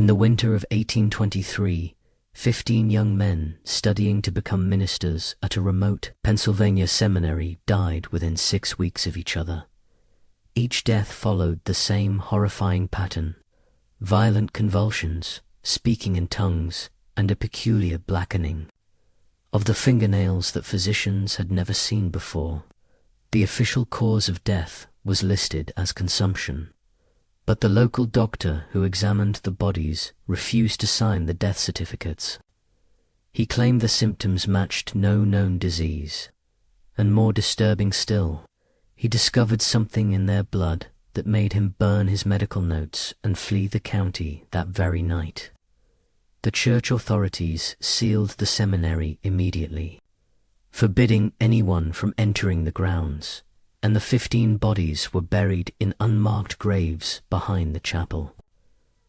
In the winter of 1823, 15 young men studying to become ministers at a remote Pennsylvania seminary died within 6 weeks of each other. Each death followed the same horrifying pattern: violent convulsions, speaking in tongues, and a peculiar blackening of the fingernails that physicians had never seen before. The official cause of death was listed as consumption, but the local doctor who examined the bodies refused to sign the death certificates. He claimed the symptoms matched no known disease, and more disturbing still, he discovered something in their blood that made him burn his medical notes and flee the county that very night. The church authorities sealed the seminary immediately, forbidding anyone from entering the grounds, and the 15 bodies were buried in unmarked graves behind the chapel.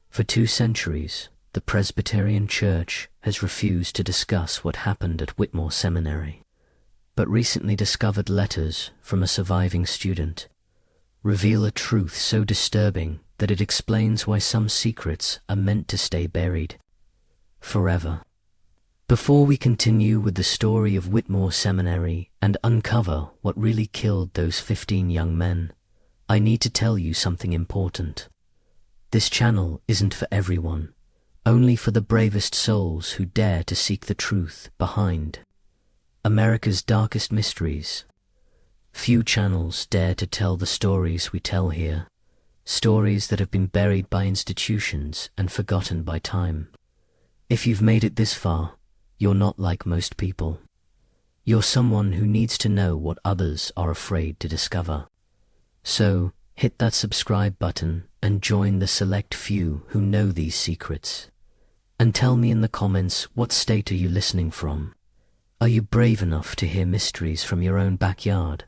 For 2 centuries, the Presbyterian Church has refused to discuss what happened at Whitmore Seminary, but recently discovered letters from a surviving student reveal a truth so disturbing that it explains why some secrets are meant to stay buried forever. Before we continue with the story of Whitmore Seminary and uncover what really killed those 15 young men, I need to tell you something important. This channel isn't for everyone, only for the bravest souls who dare to seek the truth behind America's darkest mysteries. Few channels dare to tell the stories we tell here, stories that have been buried by institutions and forgotten by time. If you've made it this far, you're not like most people. You're someone who needs to know what others are afraid to discover. So, hit that subscribe button and join the select few who know these secrets. And tell me in the comments, what state are you listening from? Are you brave enough to hear mysteries from your own backyard?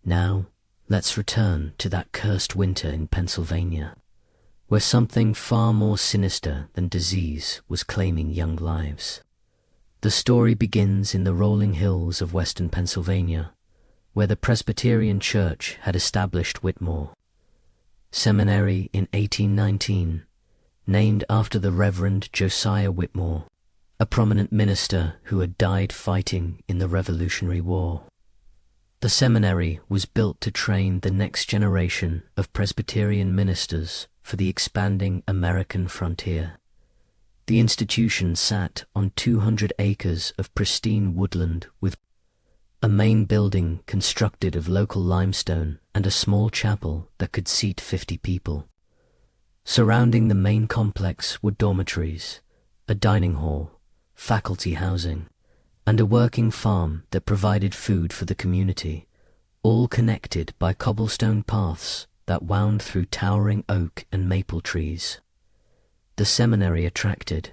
Now, let's return to that cursed winter in Pennsylvania, where something far more sinister than disease was claiming young lives. The story begins in the rolling hills of western Pennsylvania, where the Presbyterian Church had established Whitmore Seminary in 1819, named after the Reverend Josiah Whitmore, a prominent minister who had died fighting in the Revolutionary War. The seminary was built to train the next generation of Presbyterian ministers for the expanding American frontier. The institution sat on 200 acres of pristine woodland with a main building constructed of local limestone and a small chapel that could seat 50 people. Surrounding the main complex were dormitories, a dining hall, faculty housing, and a working farm that provided food for the community, all connected by cobblestone paths that wound through towering oak and maple trees. The seminary attracted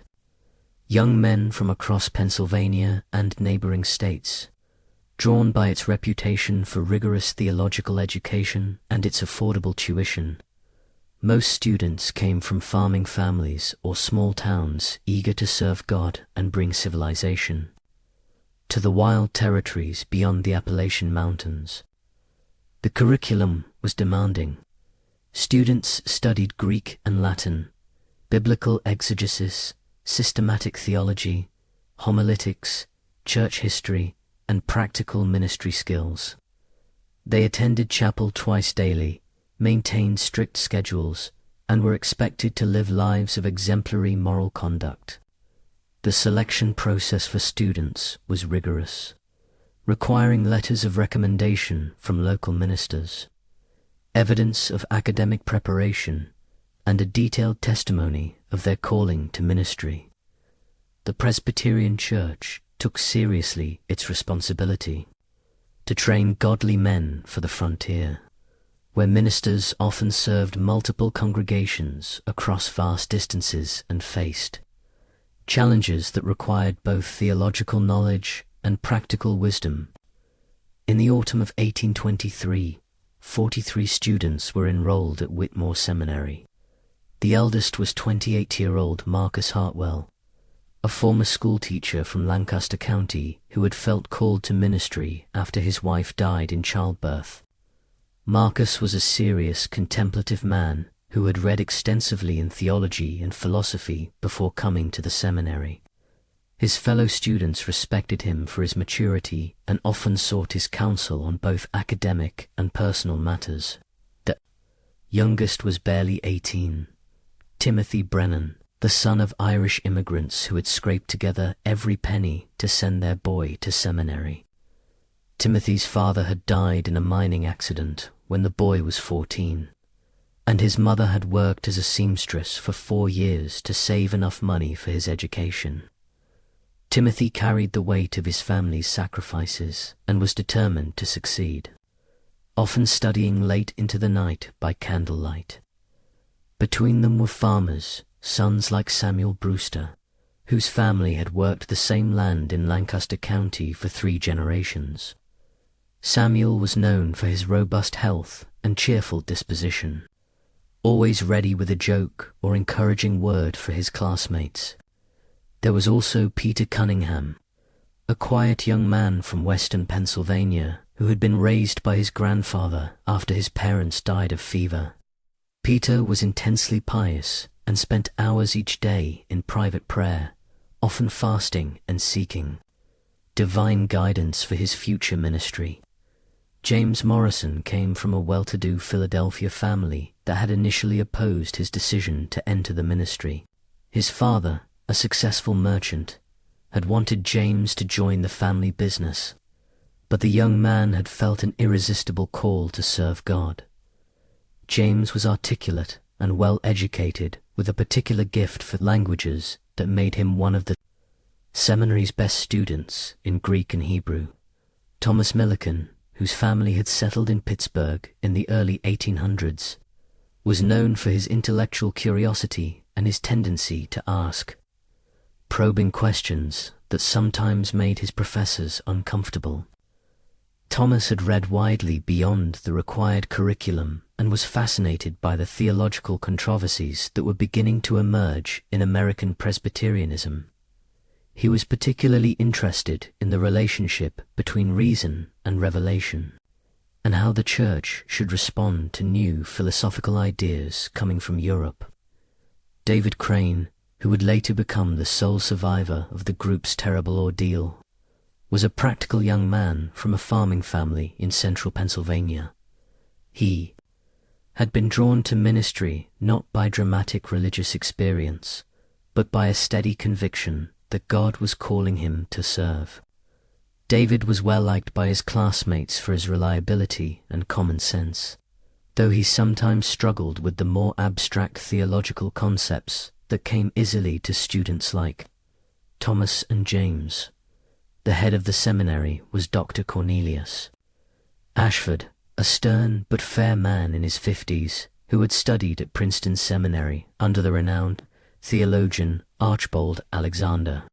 young men from across Pennsylvania and neighboring states, drawn by its reputation for rigorous theological education and its affordable tuition. Most students came from farming families or small towns eager to serve God and bring civilization to the wild territories beyond the Appalachian Mountains. The curriculum was demanding. Students studied Greek and Latin, biblical exegesis, systematic theology, homiletics, church history, and practical ministry skills. They attended chapel twice daily, maintained strict schedules, and were expected to live lives of exemplary moral conduct. The selection process for students was rigorous, requiring letters of recommendation from local ministers, evidence of academic preparation, and a detailed testimony of their calling to ministry. The Presbyterian Church took seriously its responsibility to train godly men for the frontier, where ministers often served multiple congregations across vast distances and faced challenges that required both theological knowledge and practical wisdom. In the autumn of 1823, 43 students were enrolled at Whitmore Seminary. The eldest was 28-year-old Marcus Hartwell, a former schoolteacher from Lancaster County who had felt called to ministry after his wife died in childbirth. Marcus was a serious, contemplative man who had read extensively in theology and philosophy before coming to the seminary. His fellow students respected him for his maturity and often sought his counsel on both academic and personal matters. The youngest was barely 18, Timothy Brennan, the son of Irish immigrants who had scraped together every penny to send their boy to seminary. Timothy's father had died in a mining accident when the boy was 14, and his mother had worked as a seamstress for 4 years to save enough money for his education. Timothy carried the weight of his family's sacrifices and was determined to succeed, often studying late into the night by candlelight. Between them were farmers, sons like Samuel Brewster, whose family had worked the same land in Lancaster County for 3 generations. Samuel was known for his robust health and cheerful disposition, always ready with a joke or encouraging word for his classmates. There was also Peter Cunningham, a quiet young man from western Pennsylvania who had been raised by his grandfather after his parents died of fever. Peter was intensely pious and spent hours each day in private prayer, often fasting and seeking divine guidance for his future ministry. James Morrison came from a well-to-do Philadelphia family that had initially opposed his decision to enter the ministry. His father, a successful merchant, had wanted James to join the family business, but the young man had felt an irresistible call to serve God. James was articulate and well-educated, with a particular gift for languages that made him one of the seminary's best students in Greek and Hebrew. Thomas Millikan, whose family had settled in Pittsburgh in the early 1800s, was known for his intellectual curiosity and his tendency to ask probing questions that sometimes made his professors uncomfortable. Thomas had read widely beyond the required curriculum and was fascinated by the theological controversies that were beginning to emerge in American Presbyterianism. He was particularly interested in the relationship between reason and revelation, and how the Church should respond to new philosophical ideas coming from Europe. David Crane, who would later become the sole survivor of the group's terrible ordeal, was a practical young man from a farming family in central Pennsylvania. He had been drawn to ministry not by dramatic religious experience, but by a steady conviction that God was calling him to serve. David was well liked by his classmates for his reliability and common sense, though he sometimes struggled with the more abstract theological concepts that came easily to students like Thomas and James. The head of the seminary was Dr. Cornelius Ashford, a stern but fair man in his 50s who had studied at Princeton Seminary under the renowned theologian Archibald Alexander.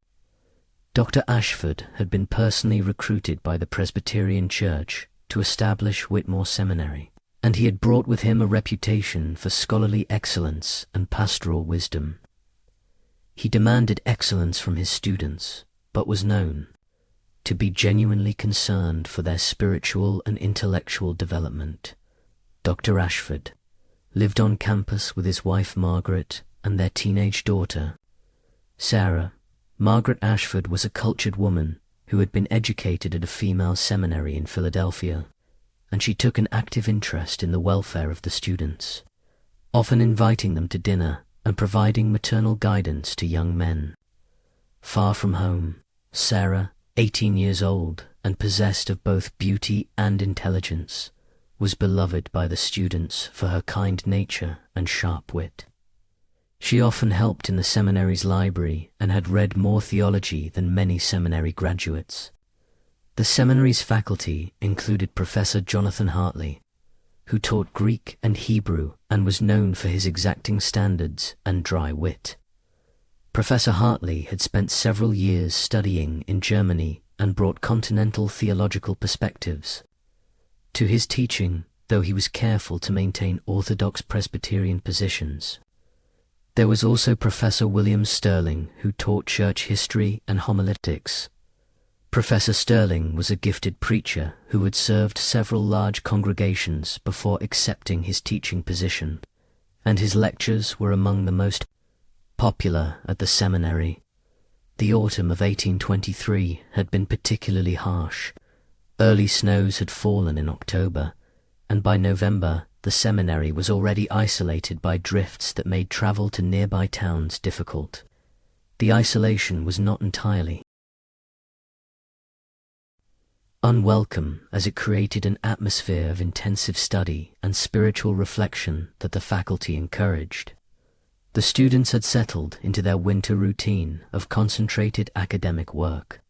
Dr. Ashford had been personally recruited by the Presbyterian Church to establish Whitmore Seminary, and he had brought with him a reputation for scholarly excellence and pastoral wisdom. He demanded excellence from his students, but was known to be genuinely concerned for their spiritual and intellectual development. Dr. Ashford lived on campus with his wife Margaret and their teenage daughter, Sarah. Margaret Ashford was a cultured woman who had been educated at a female seminary in Philadelphia, and she took an active interest in the welfare of the students, often inviting them to dinner and providing maternal guidance to young men. Far from home, Sarah, 18 years old and possessed of both beauty and intelligence, was beloved by the students for her kind nature and sharp wit. She often helped in the seminary's library and had read more theology than many seminary graduates. The seminary's faculty included Professor Jonathan Hartley, who taught Greek and Hebrew and was known for his exacting standards and dry wit. Professor Hartley had spent several years studying in Germany and brought continental theological perspectives to his teaching, though he was careful to maintain orthodox Presbyterian positions. There was also Professor William Sterling, who taught church history and homiletics. Professor Sterling was a gifted preacher who had served several large congregations before accepting his teaching position and his lectures were among the most popular at the seminary. The autumn of 1823 had been particularly harsh. Early snows had fallen in October, and by November the seminary was already isolated by drifts that made travel to nearby towns difficult. The isolation was not entirely unwelcome, as it created an atmosphere of intensive study and spiritual reflection that the faculty encouraged. The students had settled into their winter routine of concentrated academic work,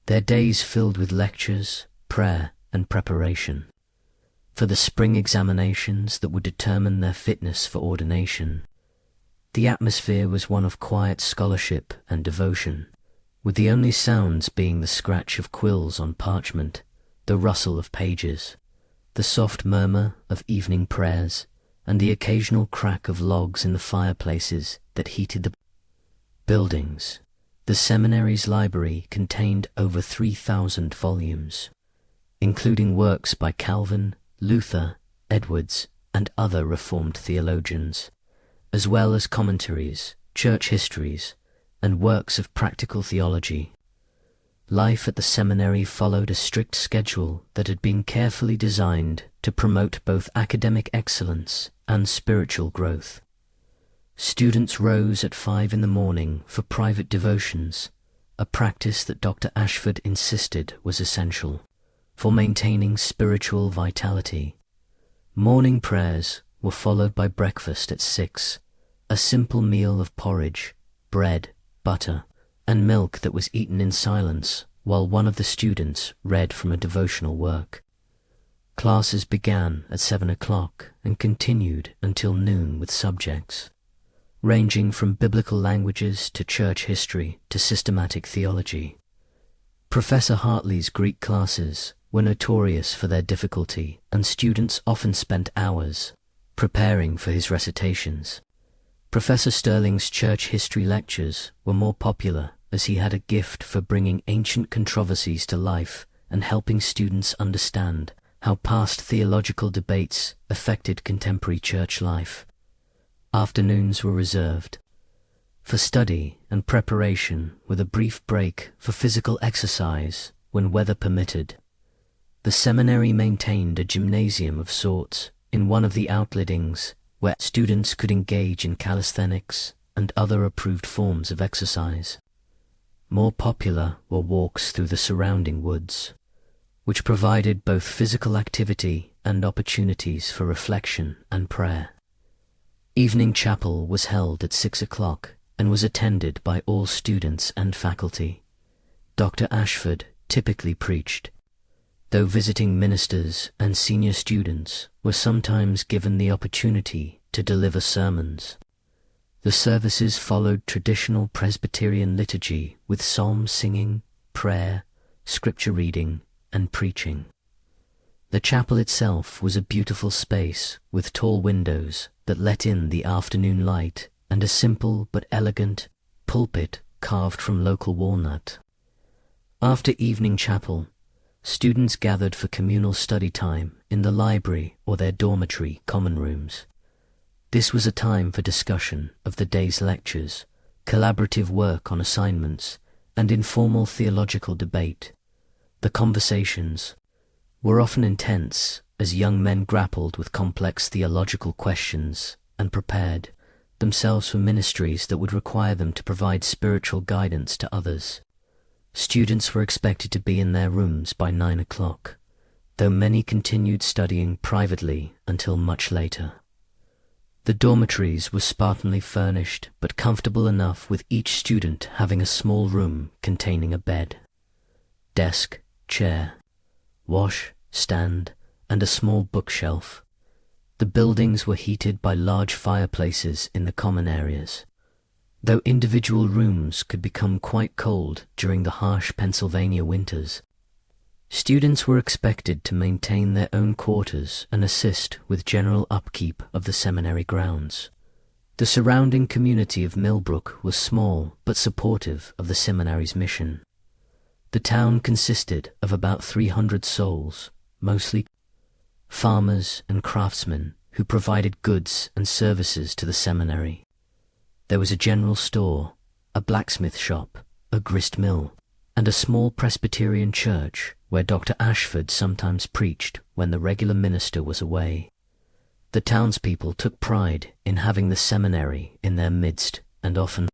their days filled with lectures, prayer, and preparation for the spring examinations that would determine their fitness for ordination. The atmosphere was one of quiet scholarship and devotion, with the only sounds being the scratch of quills on parchment, the rustle of pages, the soft murmur of evening prayers, and the occasional crack of logs in the fireplaces that heated the buildings. The seminary's library contained over 3,000 volumes, including works by Calvin, Luther, Edwards, and other Reformed theologians, as well as commentaries, church histories, and works of practical theology. Life at the seminary followed a strict schedule that had been carefully designed to promote both academic excellence and spiritual growth. Students rose at 5 in the morning for private devotions, a practice that Dr. Ashford insisted was essential for maintaining spiritual vitality. Morning prayers were followed by breakfast at 6, a simple meal of porridge, bread, butter, and milk that was eaten in silence while one of the students read from a devotional work. Classes began at 7 o'clock and continued until noon with subjects ranging from biblical languages to church history to systematic theology. Professor Hartley's Greek classes were notorious for their difficulty, and students often spent hours preparing for his recitations. Professor Sterling's church history lectures were more popular, as he had a gift for bringing ancient controversies to life and helping students understand how past theological debates affected contemporary church life. Afternoons were reserved for study and preparation, with a brief break for physical exercise when weather permitted. The seminary maintained a gymnasium of sorts in one of the outbuildings where students could engage in calisthenics and other approved forms of exercise. More popular were walks through the surrounding woods, which provided both physical activity and opportunities for reflection and prayer. Evening chapel was held at 6 o'clock and was attended by all students and faculty. Dr. Ashford typically preached, though visiting ministers and senior students were sometimes given the opportunity to deliver sermons. The services followed traditional Presbyterian liturgy with psalm singing, prayer, scripture reading, and preaching. The chapel itself was a beautiful space with tall windows that let in the afternoon light and a simple but elegant pulpit carved from local walnut. After evening chapel, students gathered for communal study time in the library or their dormitory common rooms. This was a time for discussion of the day's lectures, collaborative work on assignments, and informal theological debate. The conversations were often intense, as young men grappled with complex theological questions and prepared themselves for ministries that would require them to provide spiritual guidance to others. Students were expected to be in their rooms by 9 o'clock, though many continued studying privately until much later. The dormitories were spartanly furnished but comfortable enough, with each student having a small room containing a bed, desk, chair, wash, stand, and a small bookshelf. The buildings were heated by large fireplaces in the common areas, though individual rooms could become quite cold during the harsh Pennsylvania winters. Students were expected to maintain their own quarters and assist with general upkeep of the seminary grounds. The surrounding community of Millbrook was small but supportive of the seminary's mission. The town consisted of about 300 souls, mostly farmers and craftsmen, who provided goods and services to the seminary. There was a general store, a blacksmith shop, a grist mill, and a small Presbyterian church where Dr. Ashford sometimes preached when the regular minister was away. The townspeople took pride in having the seminary in their midst and often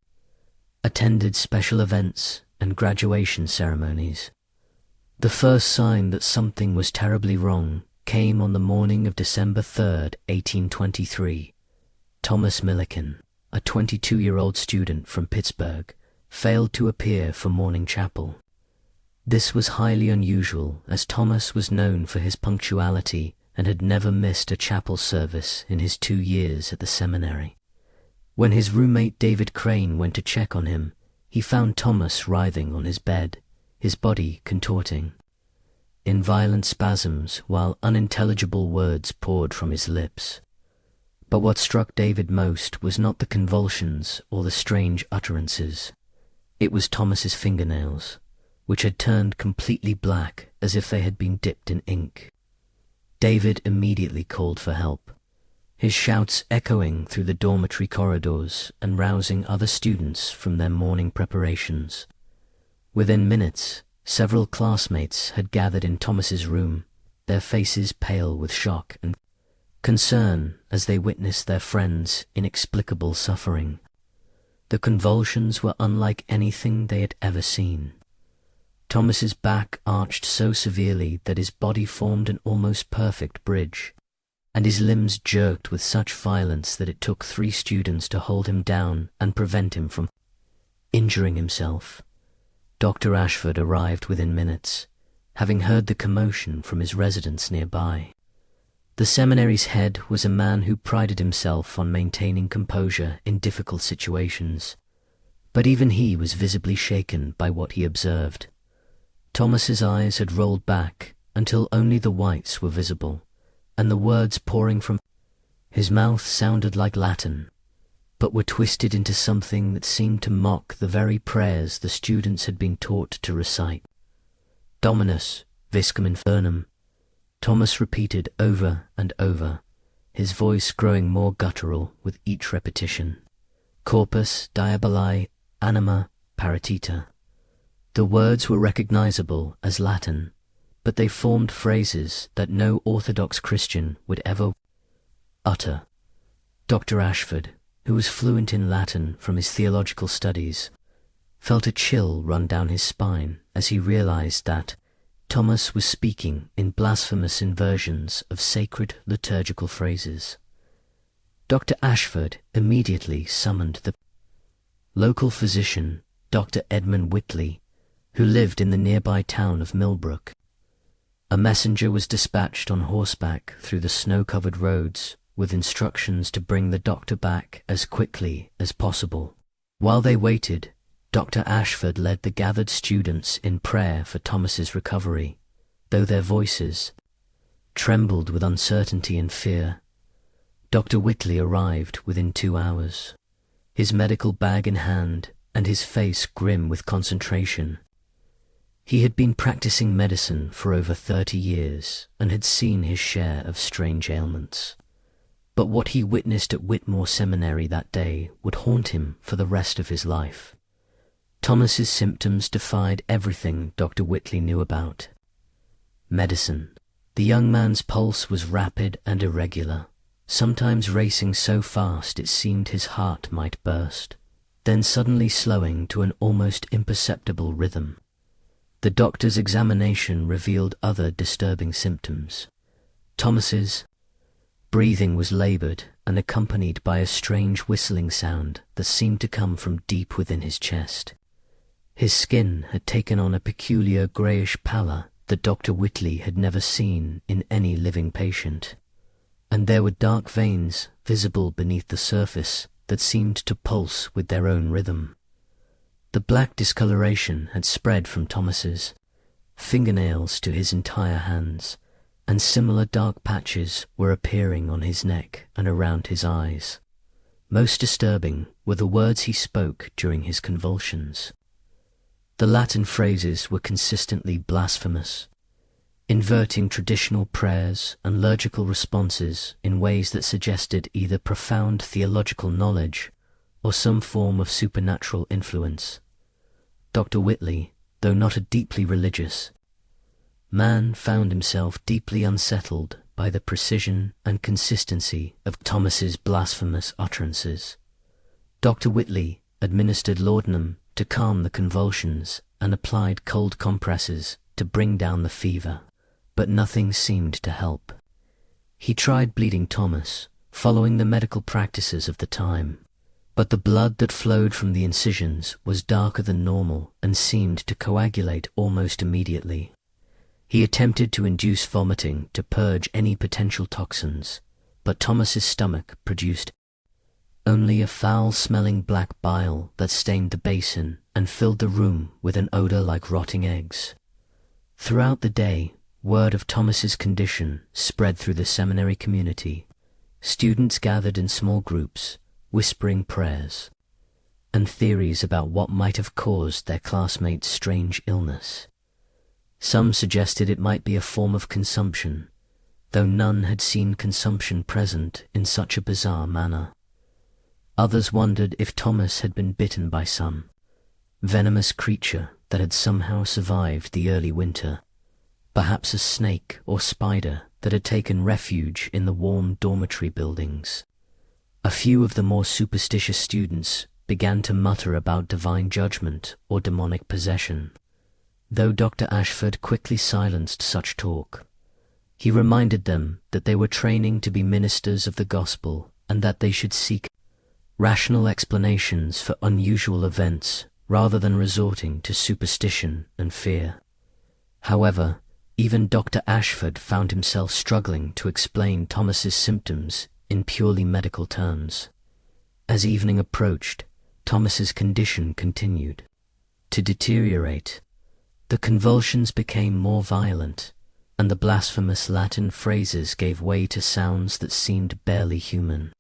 attended special events and graduation ceremonies. The first sign that something was terribly wrong came on the morning of December 3rd, 1823. Thomas Milliken, a 22-year-old student from Pittsburgh, failed to appear for morning chapel. This was highly unusual, as Thomas was known for his punctuality and had never missed a chapel service in his 2 years at the seminary. When his roommate David Crane went to check on him, he found Thomas writhing on his bed, his body contorting in violent spasms while unintelligible words poured from his lips. But what struck David most was not the convulsions or the strange utterances. It was Thomas's fingernails, which had turned completely black as if they had been dipped in ink. David immediately called for help, his shouts echoing through the dormitory corridors and rousing other students from their morning preparations. Within minutes, several classmates had gathered in Thomas's room, their faces pale with shock and concern as they witnessed their friend's inexplicable suffering. The convulsions were unlike anything they had ever seen. Thomas's back arched so severely that his body formed an almost perfect bridge, and his limbs jerked with such violence that it took 3 students to hold him down and prevent him from injuring himself. Dr. Ashford arrived within minutes, having heard the commotion from his residence nearby. The seminary's head was a man who prided himself on maintaining composure in difficult situations, but even he was visibly shaken by what he observed. Thomas's eyes had rolled back until only the whites were visible, and the words pouring from his mouth sounded like Latin, but were twisted into something that seemed to mock the very prayers the students had been taught to recite. Dominus, viscum infernum, Thomas repeated over and over, his voice growing more guttural with each repetition. Corpus diaboli anima paratita. The words were recognizable as Latin, but they formed phrases that no Orthodox Christian would ever utter. Dr. Ashford, who was fluent in Latin from his theological studies, felt a chill run down his spine as he realized that Thomas was speaking in blasphemous inversions of sacred liturgical phrases. Dr. Ashford immediately summoned the local physician, Dr. Edmund Whitley, who lived in the nearby town of Millbrook. A messenger was dispatched on horseback through the snow-covered roads with instructions to bring the doctor back as quickly as possible. While they waited, Dr. Ashford led the gathered students in prayer for Thomas's recovery, though their voices trembled with uncertainty and fear. Dr. Whitley arrived within 2 hours, his medical bag in hand and his face grim with concentration. He had been practicing medicine for over 30 years and had seen his share of strange ailments. But what he witnessed at Whitmore Seminary that day would haunt him for the rest of his life. Thomas's symptoms defied everything Dr. Whitley knew about medicine. The young man's pulse was rapid and irregular, sometimes racing so fast it seemed his heart might burst, then suddenly slowing to an almost imperceptible rhythm. The doctor's examination revealed other disturbing symptoms. Thomas's breathing was labored and accompanied by a strange whistling sound that seemed to come from deep within his chest. His skin had taken on a peculiar greyish pallor that Dr. Whitley had never seen in any living patient, and there were dark veins visible beneath the surface that seemed to pulse with their own rhythm. The black discoloration had spread from Thomas's fingernails to his entire hands, and similar dark patches were appearing on his neck and around his eyes. Most disturbing were the words he spoke during his convulsions. The Latin phrases were consistently blasphemous. inverting traditional prayers and liturgical responses in ways that suggested either profound theological knowledge or some form of supernatural influence. Dr. Whitley, though not a deeply religious man, found himself deeply unsettled by the precision and consistency of Thomas's blasphemous utterances. Dr. Whitley administered laudanum to calm the convulsions and applied cold compresses to bring down the fever, but nothing seemed to help. He tried bleeding Thomas, following the medical practices of the time, but the blood that flowed from the incisions was darker than normal and seemed to coagulate almost immediately. He attempted to induce vomiting to purge any potential toxins, but Thomas's stomach produced only a foul-smelling black bile that stained the basin and filled the room with an odor like rotting eggs. Throughout the day, word of Thomas's condition spread through the seminary community. Students gathered in small groups, whispering prayers and theories about what might have caused their classmates' strange illness. Some suggested it might be a form of consumption, though none had seen consumption present in such a bizarre manner. Others wondered if Thomas had been bitten by some venomous creature that had somehow survived the early winter, perhaps a snake or spider that had taken refuge in the warm dormitory buildings. A few of the more superstitious students began to mutter about divine judgment or demonic possession, though Dr. Ashford quickly silenced such talk. He reminded them that they were training to be ministers of the gospel and that they should seek rational explanations for unusual events rather than resorting to superstition and fear. However, even Dr. Ashford found himself struggling to explain Thomas's symptoms in purely medical terms. As evening approached, Thomas's condition continued to deteriorate. The convulsions became more violent, and the blasphemous Latin phrases gave way to sounds that seemed barely human.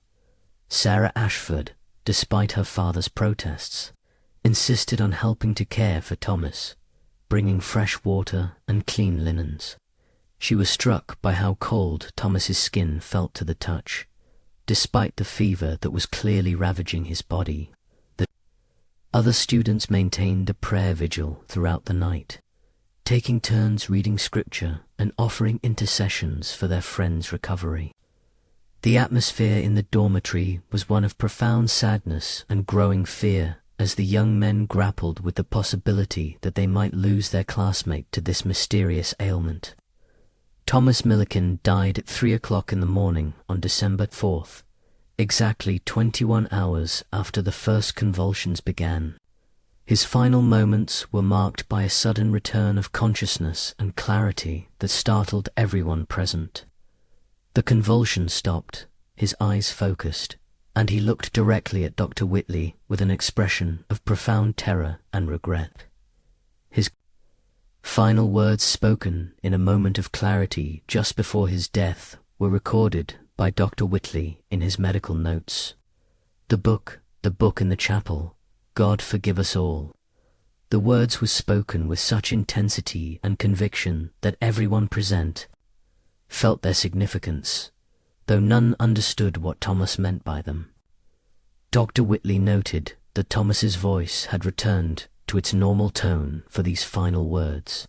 Sarah Ashford, despite her father's protests, insisted on helping to care for Thomas, bringing fresh water and clean linens. She was struck by how cold Thomas's skin felt to the touch, despite the fever that was clearly ravaging his body. The other students maintained a prayer vigil throughout the night, taking turns reading scripture and offering intercessions for their friend's recovery. The atmosphere in the dormitory was one of profound sadness and growing fear as the young men grappled with the possibility that they might lose their classmate to this mysterious ailment. Thomas Milliken died at 3 o'clock in the morning on December 4th, exactly 21 hours after the first convulsions began. His final moments were marked by a sudden return of consciousness and clarity that startled everyone present. The convulsions stopped, his eyes focused, and he looked directly at Dr. Whitley with an expression of profound terror and regret. His final words, spoken in a moment of clarity just before his death, were recorded by Dr. Whitley in his medical notes. The book in the chapel, God forgive us all." The words were spoken with such intensity and conviction that everyone present felt their significance, though none understood what Thomas meant by them. Dr. Whitley noted that Thomas's voice had returned to its normal tone for these final words,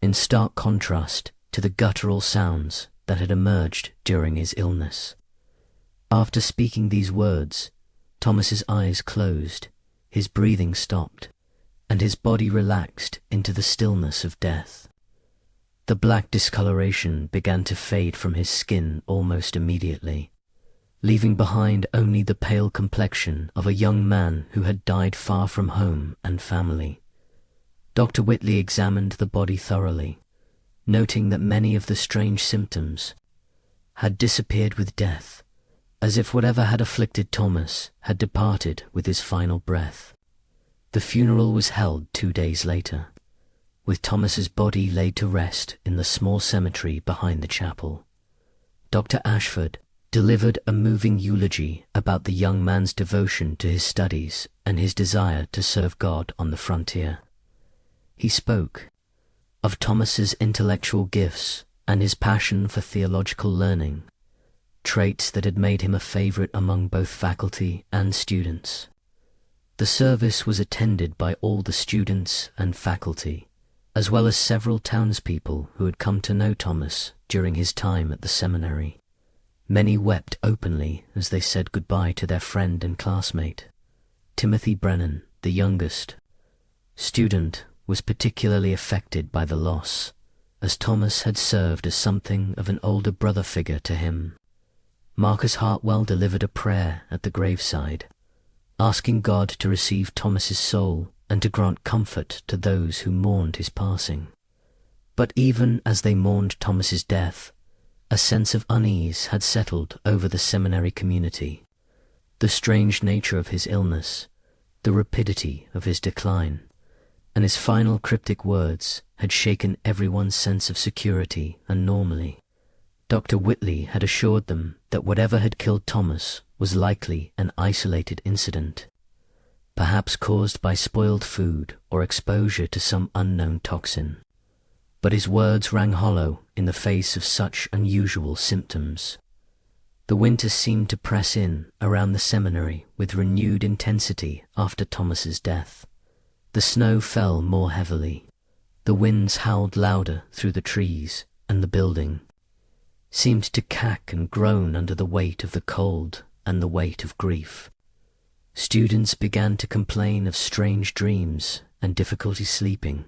in stark contrast to the guttural sounds that had emerged during his illness. After speaking these words, Thomas's eyes closed, his breathing stopped, and his body relaxed into the stillness of death. The black discoloration began to fade from his skin almost immediately, leaving behind only the pale complexion of a young man who had died far from home and family. Dr. Whitley examined the body thoroughly, noting that many of the strange symptoms had disappeared with death, as if whatever had afflicted Thomas had departed with his final breath. The funeral was held 2 days later, with Thomas's body laid to rest in the small cemetery behind the chapel. Dr. Ashford delivered a moving eulogy about the young man's devotion to his studies and his desire to serve God on the frontier. He spoke of Thomas's intellectual gifts and his passion for theological learning, traits that had made him a favorite among both faculty and students. The service was attended by all the students and faculty, as well as several townspeople who had come to know Thomas during his time at the seminary. Many wept openly as they said goodbye to their friend and classmate. Timothy Brennan, the youngest student, was particularly affected by the loss, as Thomas had served as something of an older brother figure to him. Marcus Hartwell delivered a prayer at the graveside, asking God to receive Thomas's soul and to grant comfort to those who mourned his passing. But even as they mourned Thomas's death, a sense of unease had settled over the seminary community. The strange nature of his illness, the rapidity of his decline, and his final cryptic words had shaken everyone's sense of security and normalcy. Dr. Whitley had assured them that whatever had killed Thomas was likely an isolated incident, perhaps caused by spoiled food or exposure to some unknown toxin. But his words rang hollow in the face of such unusual symptoms. The winter seemed to press in around the seminary with renewed intensity after Thomas's death. The snow fell more heavily. The winds howled louder through the trees, and the building seemed to cack and groan under the weight of the cold and the weight of grief. Students began to complain of strange dreams and difficulty sleeping.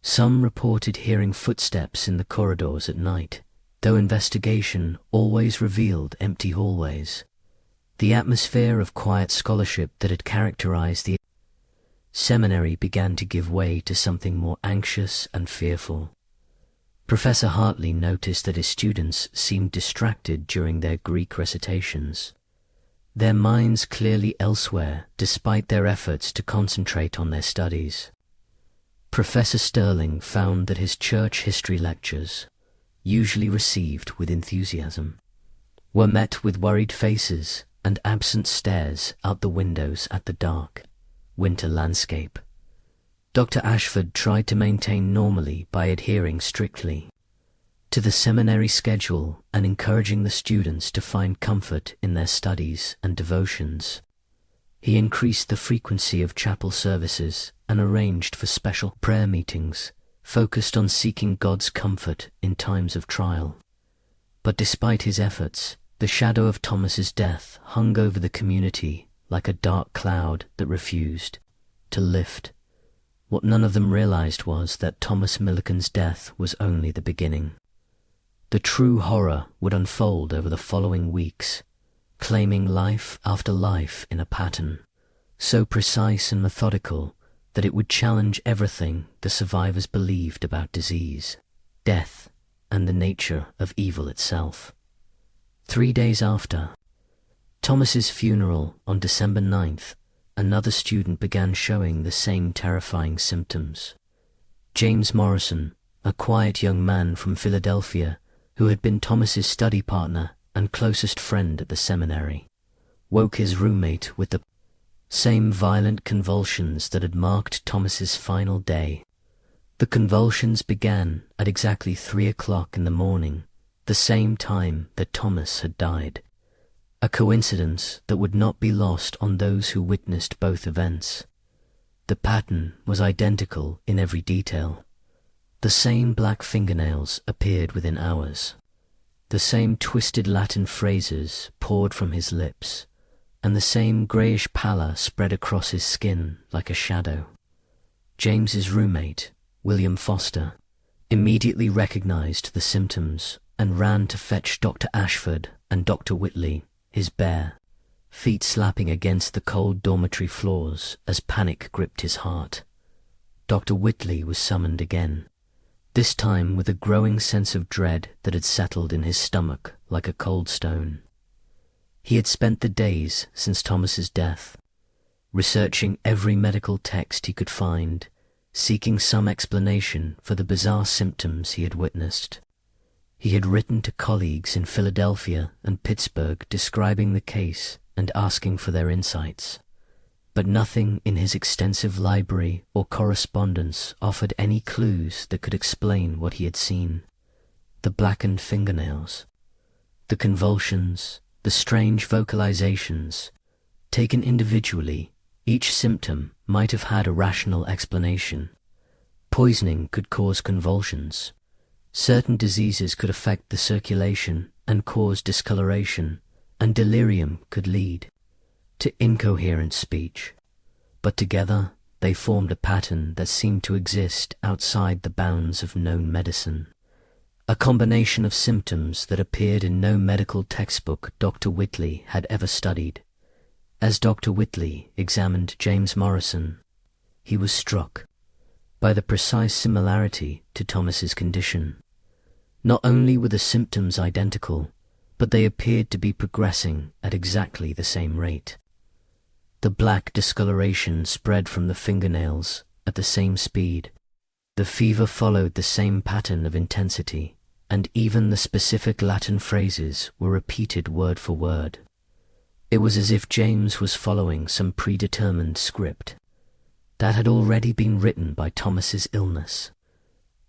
Some reported hearing footsteps in the corridors at night, though investigation always revealed empty hallways. The atmosphere of quiet scholarship that had characterized the seminary began to give way to something more anxious and fearful. Professor Hartley noticed that his students seemed distracted during their Greek recitations, their minds clearly elsewhere despite their efforts to concentrate on their studies. Professor Sterling found that his church history lectures, usually received with enthusiasm, were met with worried faces and absent stares out the windows at the dark winter landscape. Dr. Ashford tried to maintain normally by adhering strictly to the seminary schedule and encouraging the students to find comfort in their studies and devotions. He increased the frequency of chapel services and arranged for special prayer meetings focused on seeking God's comfort in times of trial. But despite his efforts, the shadow of Thomas's death hung over the community like a dark cloud that refused to lift. What none of them realized was that Thomas Milliken's death was only the beginning. The true horror would unfold over the following weeks, claiming life after life in a pattern so precise and methodical that it would challenge everything the survivors believed about disease, death, and the nature of evil itself. 3 days after Thomas's funeral on December 9th, another student began showing the same terrifying symptoms. James Morrison, a quiet young man from Philadelphia who had been Thomas's study partner and closest friend at the seminary, woke his roommate with the same violent convulsions that had marked Thomas's final day. The convulsions began at exactly 3 o'clock in the morning, the same time that Thomas had died. A coincidence that would not be lost on those who witnessed both events. The pattern was identical in every detail. The same black fingernails appeared within hours. The same twisted Latin phrases poured from his lips, and the same greyish pallor spread across his skin like a shadow. James's roommate, William Foster, immediately recognized the symptoms and ran to fetch Dr. Ashford and Dr. Whitley, his bare feet slapping against the cold dormitory floors as panic gripped his heart. Dr. Whitley was summoned again, this time with a growing sense of dread that had settled in his stomach like a cold stone. He had spent the days since Thomas's death, researching every medical text he could find, seeking some explanation for the bizarre symptoms he had witnessed. He had written to colleagues in Philadelphia and Pittsburgh describing the case and asking for their insights. but nothing in his extensive library or correspondence offered any clues that could explain what he had seen. The blackened fingernails, the convulsions, the strange vocalizations. Taken individually, each symptom might have had a rational explanation. Poisoning could cause convulsions. Certain diseases could affect the circulation and cause discoloration, and delirium could lead to incoherent speech. But together they formed a pattern that seemed to exist outside the bounds of known medicine. A combination of symptoms that appeared in no medical textbook Dr. Whitley had ever studied. As Dr. Whitley examined James Morrison, he was struck by the precise similarity to Thomas's condition. Not only were the symptoms identical, but they appeared to be progressing at exactly the same rate. The black discoloration spread from the fingernails at the same speed. The fever followed the same pattern of intensity, and even the specific Latin phrases were repeated word for word. It was as if James was following some predetermined script that had already been written by Thomas's illness.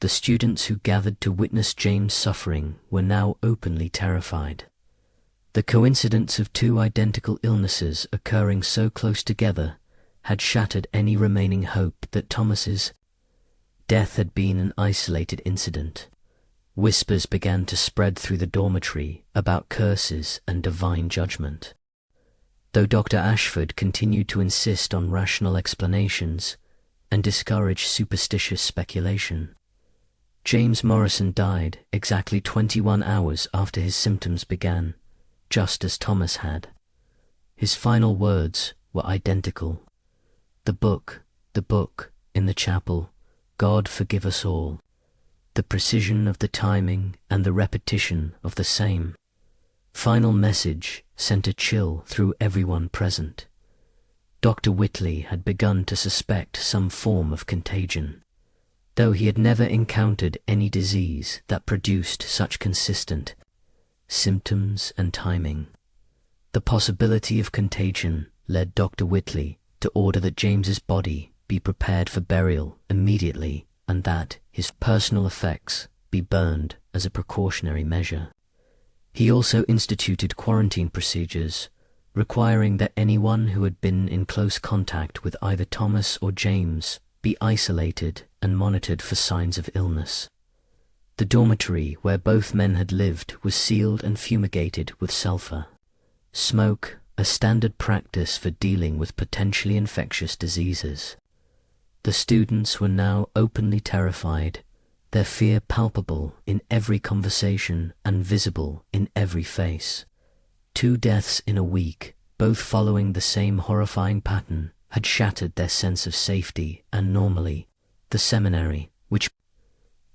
The students who gathered to witness James' suffering were now openly terrified. The coincidence of two identical illnesses occurring so close together had shattered any remaining hope that Thomas's death had been an isolated incident. Whispers began to spread through the dormitory about curses and divine judgment. Though Dr. Ashford continued to insist on rational explanations and discourage superstitious speculation, James Morrison died exactly 21 hours after his symptoms began, just as Thomas had. His final words were identical. The book, in the chapel, God forgive us all. The precision of the timing and the repetition of the same final message sent a chill through everyone present. Dr. Whitley had begun to suspect some form of contagion, though he had never encountered any disease that produced such consistent symptoms and timing. The possibility of contagion led Dr. Whitley to order that James's body be prepared for burial immediately and that his personal effects be burned as a precautionary measure. He also instituted quarantine procedures, requiring that anyone who had been in close contact with either Thomas or James be isolated and monitored for signs of illness. The dormitory where both men had lived was sealed and fumigated with sulfur. Smoke, a standard practice for dealing with potentially infectious diseases. The students were now openly terrified, their fear palpable in every conversation and visible in every face. 2 deaths in a week, both following the same horrifying pattern, had shattered their sense of safety, and normally, the seminary, which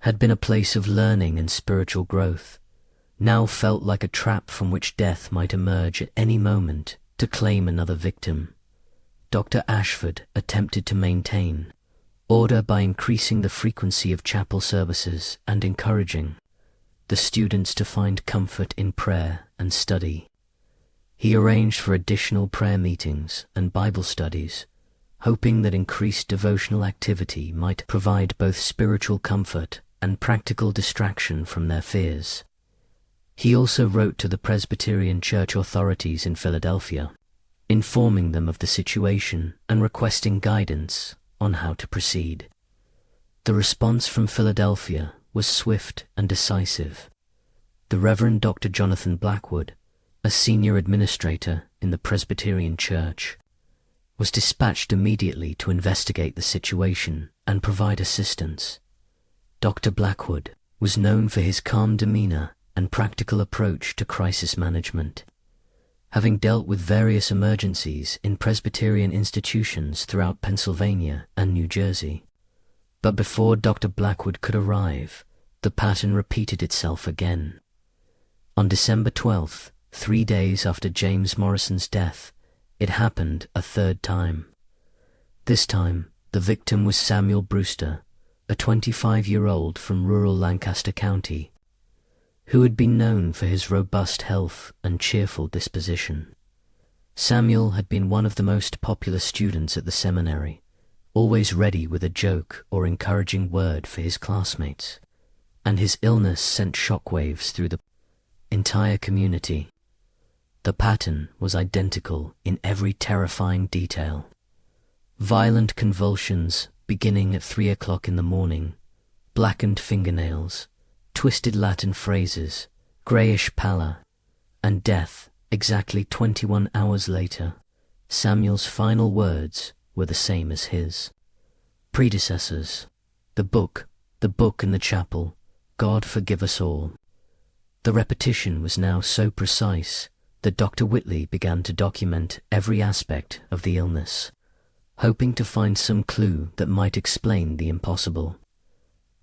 had been a place of learning and spiritual growth, now felt like a trap from which death might emerge at any moment to claim another victim. Dr. Ashford attempted to maintain order by increasing the frequency of chapel services and encouraging the students to find comfort in prayer and study. He arranged for additional prayer meetings and Bible studies, hoping that increased devotional activity might provide both spiritual comfort and practical distraction from their fears. He also wrote to the Presbyterian Church authorities in Philadelphia, informing them of the situation and requesting guidance on how to proceed. The response from Philadelphia was swift and decisive. The Reverend Dr. Jonathan Blackwood, a senior administrator in the Presbyterian Church, was dispatched immediately to investigate the situation and provide assistance. Dr. Blackwood was known for his calm demeanor and practical approach to crisis management, having dealt with various emergencies in Presbyterian institutions throughout Pennsylvania and New Jersey. But before Dr. Blackwood could arrive, the pattern repeated itself again. On December 12th, 3 days after James Morrison's death, it happened a third time. This time, the victim was Samuel Brewster, a 25-year-old from rural Lancaster County, who had been known for his robust health and cheerful disposition. Samuel had been one of the most popular students at the seminary, always ready with a joke or encouraging word for his classmates, and his illness sent shockwaves through the entire community. The pattern was identical in every terrifying detail. Violent convulsions beginning at 3 o'clock in the morning, blackened fingernails, twisted Latin phrases, greyish pallor, and death exactly 21 hours later. Samuel's final words were the same as his predecessors. The book and the chapel, God forgive us all. The repetition was now so precise that Dr. Whitley began to document every aspect of the illness, hoping to find some clue that might explain the impossible.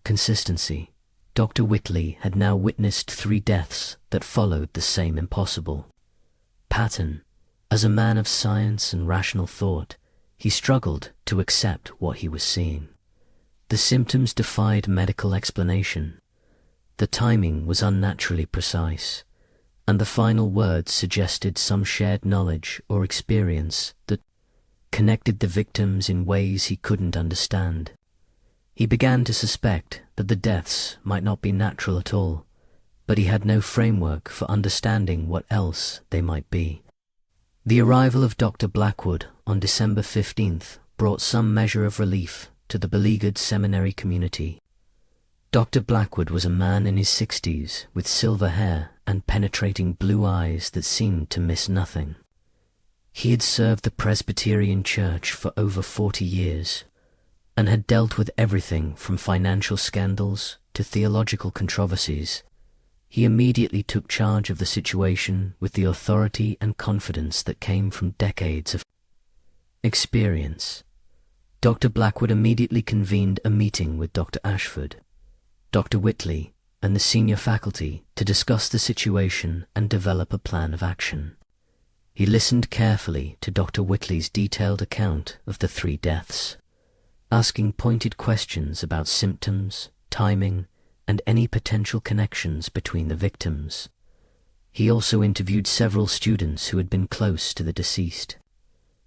Consistency. Dr. Whitley had now witnessed 3 deaths that followed the same impossible pattern. As a man of science and rational thought, he struggled to accept what he was seeing. The symptoms defied medical explanation. The timing was unnaturally precise, and the final words suggested some shared knowledge or experience that connected the victims in ways he couldn't understand. He began to suspect that the deaths might not be natural at all, but he had no framework for understanding what else they might be. The arrival of Dr. Blackwood on December 15th brought some measure of relief to the beleaguered seminary community. Dr. Blackwood was a man in his 60s with silver hair and penetrating blue eyes that seemed to miss nothing. He had served the Presbyterian Church for over 40 years and had dealt with everything from financial scandals to theological controversies. He immediately took charge of the situation with the authority and confidence that came from decades of experience. Dr. Blackwood immediately convened a meeting with Dr. Ashford, Dr. Whitley, and the senior faculty to discuss the situation and develop a plan of action. He listened carefully to Dr. Whitley's detailed account of the 3 deaths, asking pointed questions about symptoms, timing, and any potential connections between the victims. He also interviewed several students who had been close to the deceased,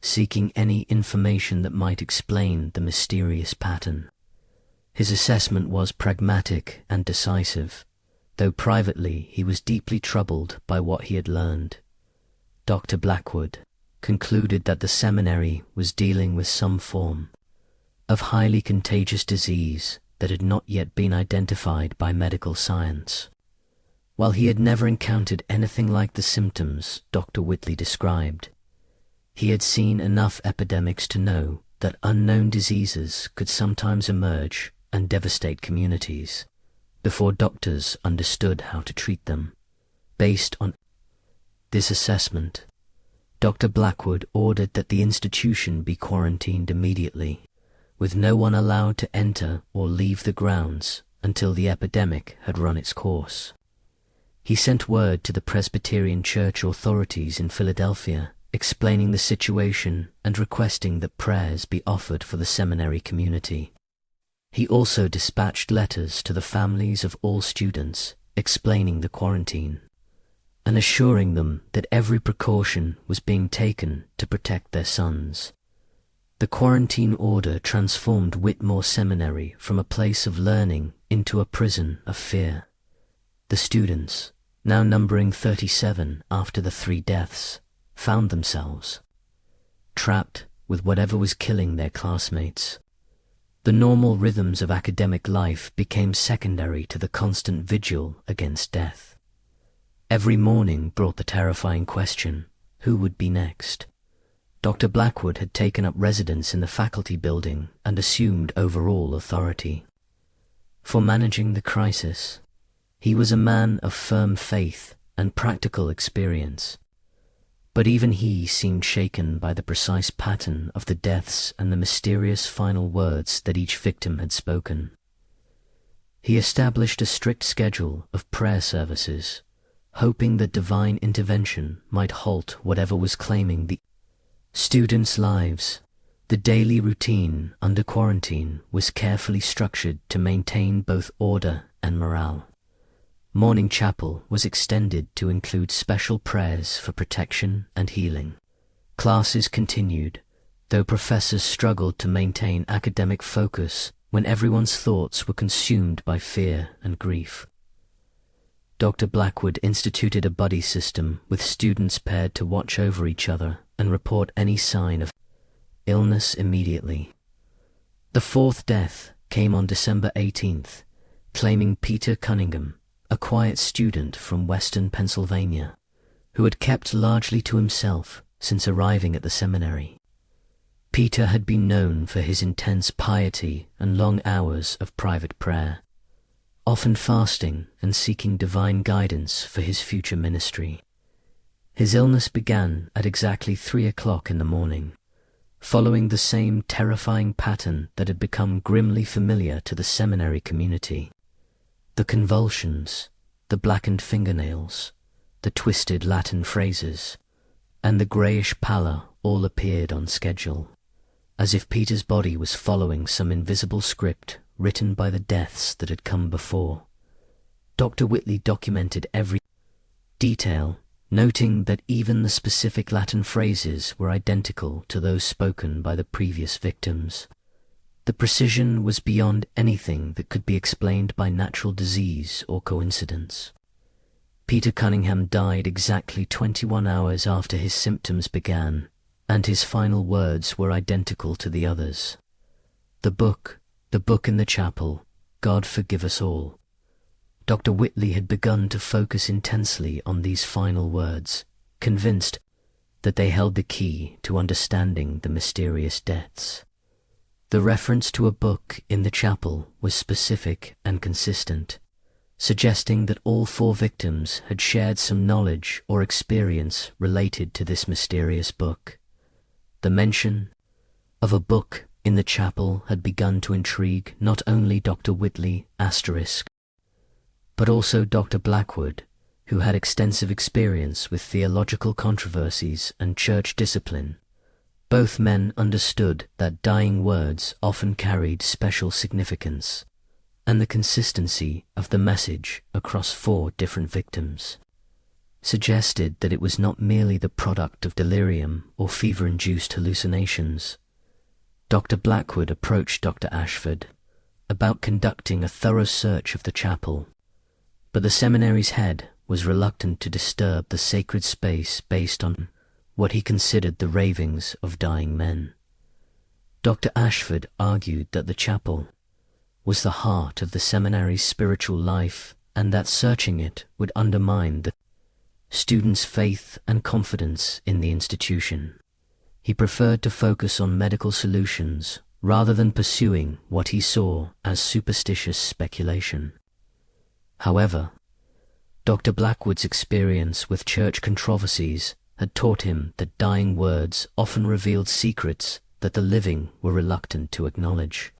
seeking any information that might explain the mysterious pattern. His assessment was pragmatic and decisive, though privately he was deeply troubled by what he had learned. Dr. Blackwood concluded that the seminary was dealing with some form of highly contagious disease that had not yet been identified by medical science. While he had never encountered anything like the symptoms Dr. Whitley described, he had seen enough epidemics to know that unknown diseases could sometimes emerge and devastate communities before doctors understood how to treat them. Based on this assessment, Dr. Blackwood ordered that the institution be quarantined immediately, with no one allowed to enter or leave the grounds until the epidemic had run its course. He sent word to the Presbyterian Church authorities in Philadelphia, explaining the situation and requesting that prayers be offered for the seminary community. He also dispatched letters to the families of all students, explaining the quarantine and assuring them that every precaution was being taken to protect their sons. The quarantine order transformed Whitmore Seminary from a place of learning into a prison of fear. The students, now numbering 37 after the 3 deaths, found themselves trapped with whatever was killing their classmates. The normal rhythms of academic life became secondary to the constant vigil against death. Every morning brought the terrifying question, who would be next? Dr. Blackwood had taken up residence in the faculty building and assumed overall authority. For managing the crisis, he was a man of firm faith and practical experience, but even he seemed shaken by the precise pattern of the deaths and the mysterious final words that each victim had spoken. He established a strict schedule of prayer services, hoping that divine intervention might halt whatever was claiming the students' lives. The daily routine under quarantine was carefully structured to maintain both order and morale. Morning chapel was extended to include special prayers for protection and healing. Classes continued, though professors struggled to maintain academic focus when everyone's thoughts were consumed by fear and grief. Dr. Blackwood instituted a buddy system with students paired to watch over each other and report any sign of illness immediately. The fourth death came on December 18th, claiming Peter Cunningham, a quiet student from western Pennsylvania, who had kept largely to himself since arriving at the seminary. Peter had been known for his intense piety and long hours of private prayer, often fasting and seeking divine guidance for his future ministry. His illness began at exactly 3 o'clock in the morning, following the same terrifying pattern that had become grimly familiar to the seminary community. The convulsions, the blackened fingernails, the twisted Latin phrases, and the greyish pallor all appeared on schedule, as if Peter's body was following some invisible script written by the deaths that had come before. Dr. Whitley documented every detail, noting that even the specific Latin phrases were identical to those spoken by the previous victims. The precision was beyond anything that could be explained by natural disease or coincidence. Peter Cunningham died exactly 21 hours after his symptoms began, and his final words were identical to the others. The book in the chapel, God forgive us all. Dr. Whitley had begun to focus intensely on these final words, convinced that they held the key to understanding the mysterious deaths. The reference to a book in the chapel was specific and consistent, suggesting that all 4 victims had shared some knowledge or experience related to this mysterious book. The mention of a book in the chapel had begun to intrigue not only Dr. Whitley but also Dr. Blackwood, who had extensive experience with theological controversies and church discipline. Both men understood that dying words often carried special significance, and the consistency of the message across 4 different victims suggested that it was not merely the product of delirium or fever-induced hallucinations. Dr. Blackwood approached Dr. Ashford about conducting a thorough search of the chapel, but the seminary's head was reluctant to disturb the sacred space based on what he considered the ravings of dying men. Dr. Ashford argued that the chapel was the heart of the seminary's spiritual life and that searching it would undermine the students' faith and confidence in the institution. He preferred to focus on medical solutions rather than pursuing what he saw as superstitious speculation. However, Dr. Blackwood's experience with church controversies had taught him that dying words often revealed secrets that the living were reluctant to acknowledge.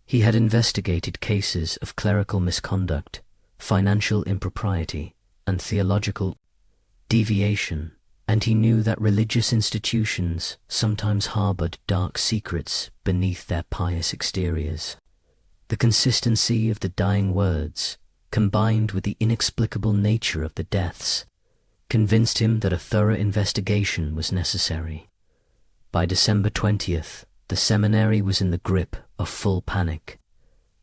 He had investigated cases of clerical misconduct, financial impropriety, and theological deviation, and he knew that religious institutions sometimes harbored dark secrets beneath their pious exteriors. The consistency of the dying words, combined with the inexplicable nature of the deaths, convinced him that a thorough investigation was necessary. By December 20th, the seminary was in the grip of full panic.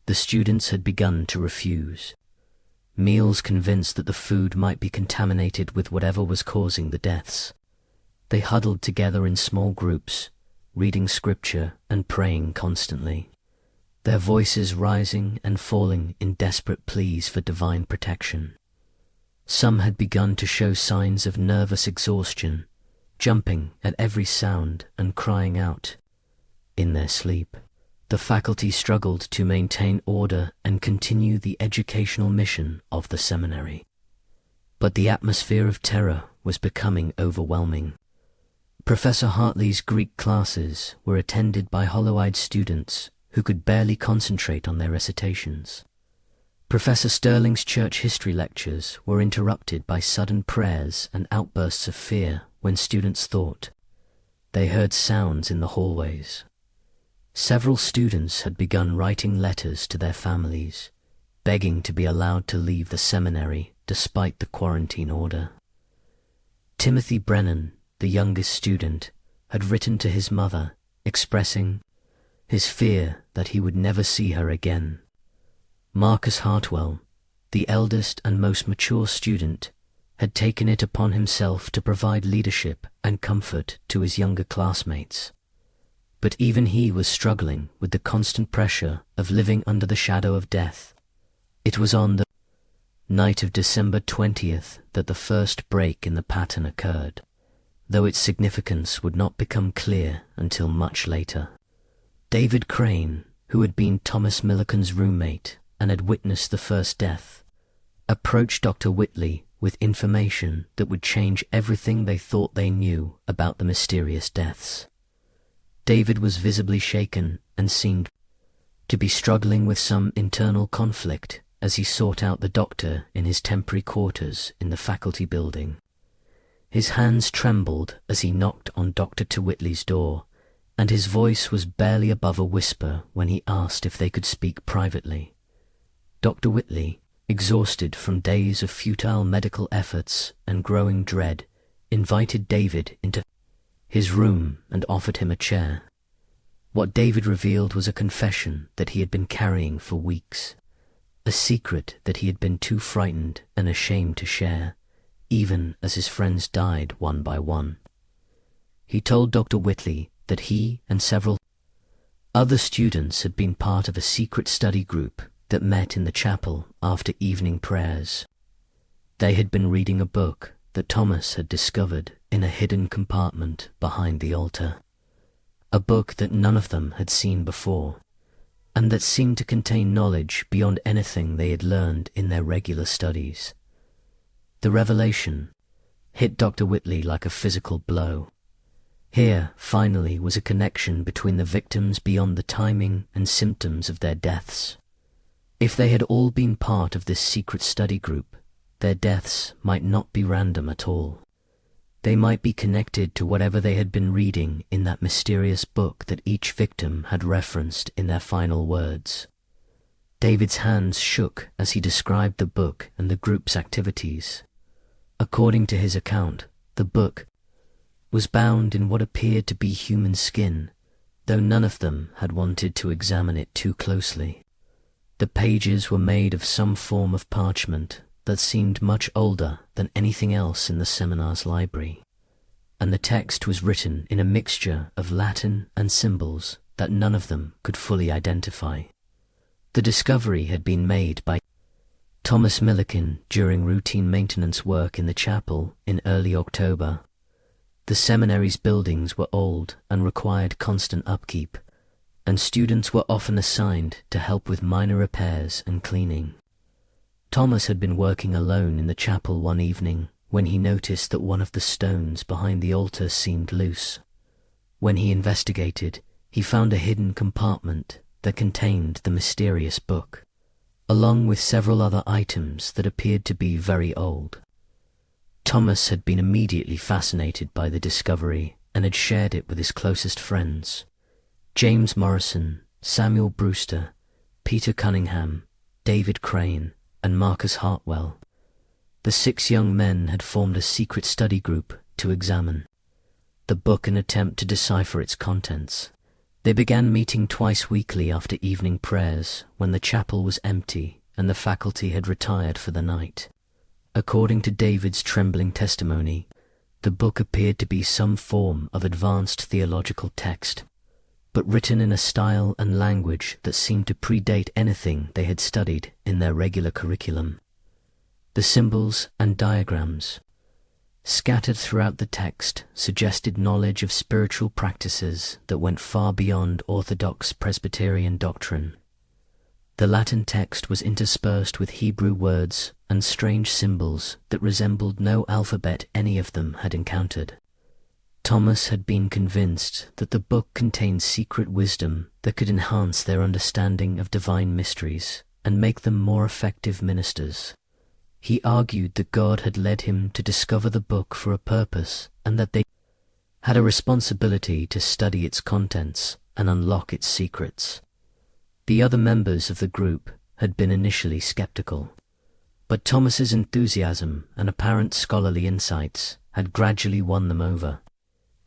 The students had begun to refuse meals, convinced that the food might be contaminated with whatever was causing the deaths. They huddled together in small groups, reading scripture and praying constantly, their voices rising and falling in desperate pleas for divine protection. Some had begun to show signs of nervous exhaustion, jumping at every sound and crying out in their sleep. The faculty struggled to maintain order and continue the educational mission of the seminary. But the atmosphere of terror was becoming overwhelming. Professor Hartley's Greek classes were attended by hollow-eyed students who could barely concentrate on their recitations. Professor Sterling's church history lectures were interrupted by sudden prayers and outbursts of fear when students thought they heard sounds in the hallways. Several students had begun writing letters to their families, begging to be allowed to leave the seminary despite the quarantine order. Timothy Brennan, the youngest student, had written to his mother, expressing his fear that he would never see her again. Marcus Hartwell, the eldest and most mature student, had taken it upon himself to provide leadership and comfort to his younger classmates. But even he was struggling with the constant pressure of living under the shadow of death. It was on the night of December 20th that the first break in the pattern occurred, though its significance would not become clear until much later. David Crane, who had been Thomas Milliken's roommate and had witnessed the first death, approached Dr. Whitley with information that would change everything they thought they knew about the mysterious deaths. David was visibly shaken and seemed to be struggling with some internal conflict as he sought out the doctor in his temporary quarters in the faculty building. His hands trembled as he knocked on Dr. Whitley's door, and his voice was barely above a whisper when he asked if they could speak privately. Dr. Whitley, exhausted from days of futile medical efforts and growing dread, invited David into his room and offered him a chair. What David revealed was a confession that he had been carrying for weeks, a secret that he had been too frightened and ashamed to share, even as his friends died one by one. He told Dr. Whitley that he and several other students had been part of a secret study group that met in the chapel after evening prayers. They had been reading a book that Thomas had discovered in a hidden compartment behind the altar, a book that none of them had seen before, and that seemed to contain knowledge beyond anything they had learned in their regular studies. The revelation hit Dr. Whitley like a physical blow. Here, finally, was a connection between the victims beyond the timing and symptoms of their deaths. If they had all been part of this secret study group, their deaths might not be random at all. They might be connected to whatever they had been reading in that mysterious book that each victim had referenced in their final words. David's hands shook as he described the book and the group's activities. According to his account, the book was bound in what appeared to be human skin, though none of them had wanted to examine it too closely. The pages were made of some form of parchment that seemed much older than anything else in the seminar's library, and the text was written in a mixture of Latin and symbols that none of them could fully identify. The discovery had been made by Thomas Milliken during routine maintenance work in the chapel in early October. The seminary's buildings were old and required constant upkeep, and students were often assigned to help with minor repairs and cleaning. Thomas had been working alone in the chapel one evening when he noticed that one of the stones behind the altar seemed loose. When he investigated, he found a hidden compartment that contained the mysterious book, along with several other items that appeared to be very old. Thomas had been immediately fascinated by the discovery and had shared it with his closest friends: James Morrison, Samuel Brewster, Peter Cunningham, David Crane, and Marcus Hartwell. The 6 young men had formed a secret study group to examine the book and attempt to decipher its contents. They began meeting twice weekly after evening prayers when the chapel was empty and the faculty had retired for the night. According to David's trembling testimony, the book appeared to be some form of advanced theological text, but written in a style and language that seemed to predate anything they had studied in their regular curriculum. The symbols and diagrams scattered throughout the text suggested knowledge of spiritual practices that went far beyond orthodox Presbyterian doctrine. The Latin text was interspersed with Hebrew words and strange symbols that resembled no alphabet any of them had encountered. Thomas had been convinced that the book contained secret wisdom that could enhance their understanding of divine mysteries and make them more effective ministers. He argued that God had led him to discover the book for a purpose and that they had a responsibility to study its contents and unlock its secrets. The other members of the group had been initially skeptical, but Thomas's enthusiasm and apparent scholarly insights had gradually won them over.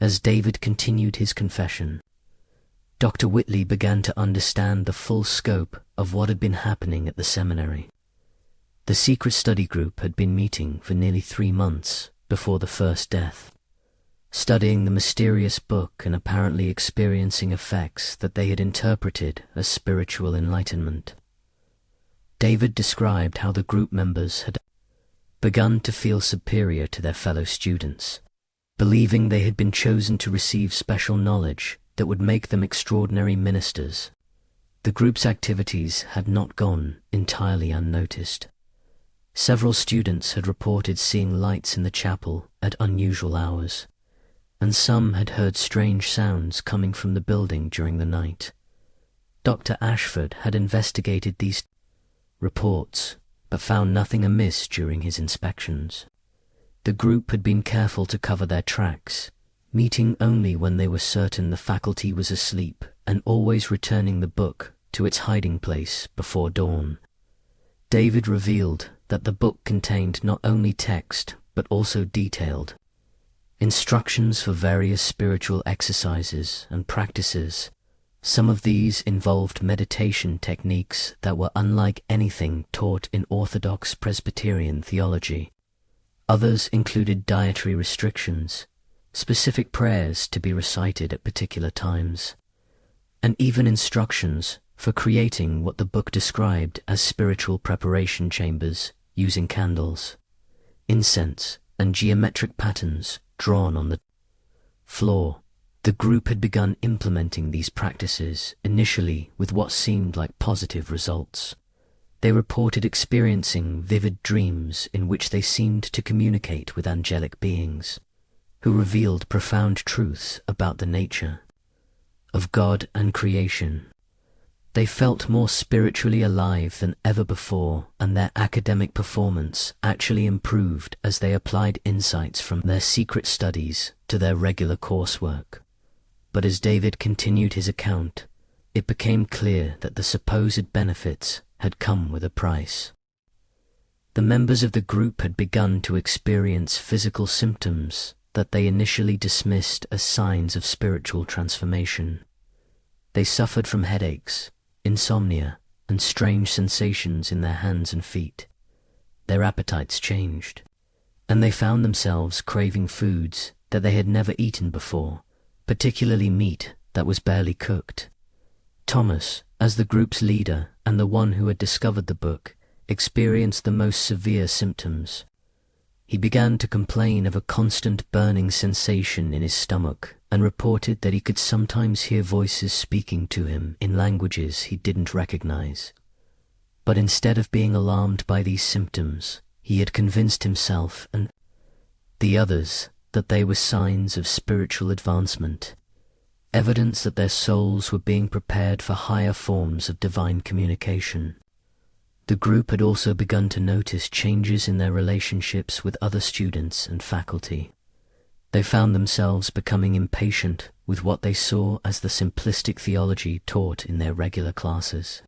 As David continued his confession, Dr. Whitley began to understand the full scope of what had been happening at the seminary. The secret study group had been meeting for nearly 3 months before the first death, studying the mysterious book and apparently experiencing effects that they had interpreted as spiritual enlightenment. David described how the group members had begun to feel superior to their fellow students, believing they had been chosen to receive special knowledge that would make them extraordinary ministers. The group's activities had not gone entirely unnoticed. Several students had reported seeing lights in the chapel at unusual hours, and some had heard strange sounds coming from the building during the night. Dr. Ashford had investigated these reports, but found nothing amiss during his inspections. The group had been careful to cover their tracks, meeting only when they were certain the faculty was asleep and always returning the book to its hiding place before dawn. David revealed that the book contained not only text but also detailed instructions for various spiritual exercises and practices. Some of these involved meditation techniques that were unlike anything taught in Orthodox Presbyterian theology. Others included dietary restrictions, specific prayers to be recited at particular times, and even instructions for creating what the book described as spiritual preparation chambers using candles, incense, and geometric patterns drawn on the floor. The group had begun implementing these practices initially with what seemed like positive results. They reported experiencing vivid dreams in which they seemed to communicate with angelic beings, who revealed profound truths about the nature of God and creation. They felt more spiritually alive than ever before, and their academic performance actually improved as they applied insights from their secret studies to their regular coursework. But as David continued his account, it became clear that the supposed benefits had come with a price. The members of the group had begun to experience physical symptoms that they initially dismissed as signs of spiritual transformation. They suffered from headaches, insomnia, and strange sensations in their hands and feet. Their appetites changed, and they found themselves craving foods that they had never eaten before, particularly meat that was barely cooked. Thomas, as the group's leader and the one who had discovered the book, experienced the most severe symptoms. He began to complain of a constant burning sensation in his stomach and reported that he could sometimes hear voices speaking to him in languages he didn't recognize. But instead of being alarmed by these symptoms, he had convinced himself and the others that they were signs of spiritual advancement, evidence that their souls were being prepared for higher forms of divine communication. The group had also begun to notice changes in their relationships with other students and faculty. They found themselves becoming impatient with what they saw as the simplistic theology taught in their regular classes.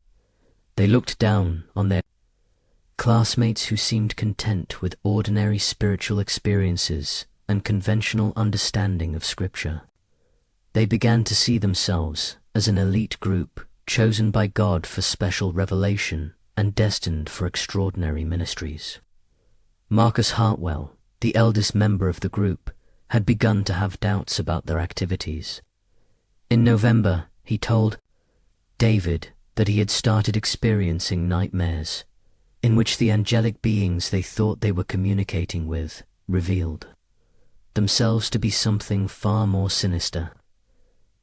They looked down on their classmates who seemed content with ordinary spiritual experiences and conventional understanding of Scripture. They began to see themselves as an elite group chosen by God for special revelation and destined for extraordinary ministries. Marcus Hartwell, the eldest member of the group, had begun to have doubts about their activities. In November, he told David that he had started experiencing nightmares, in which the angelic beings they thought they were communicating with revealed themselves to be something far more sinister.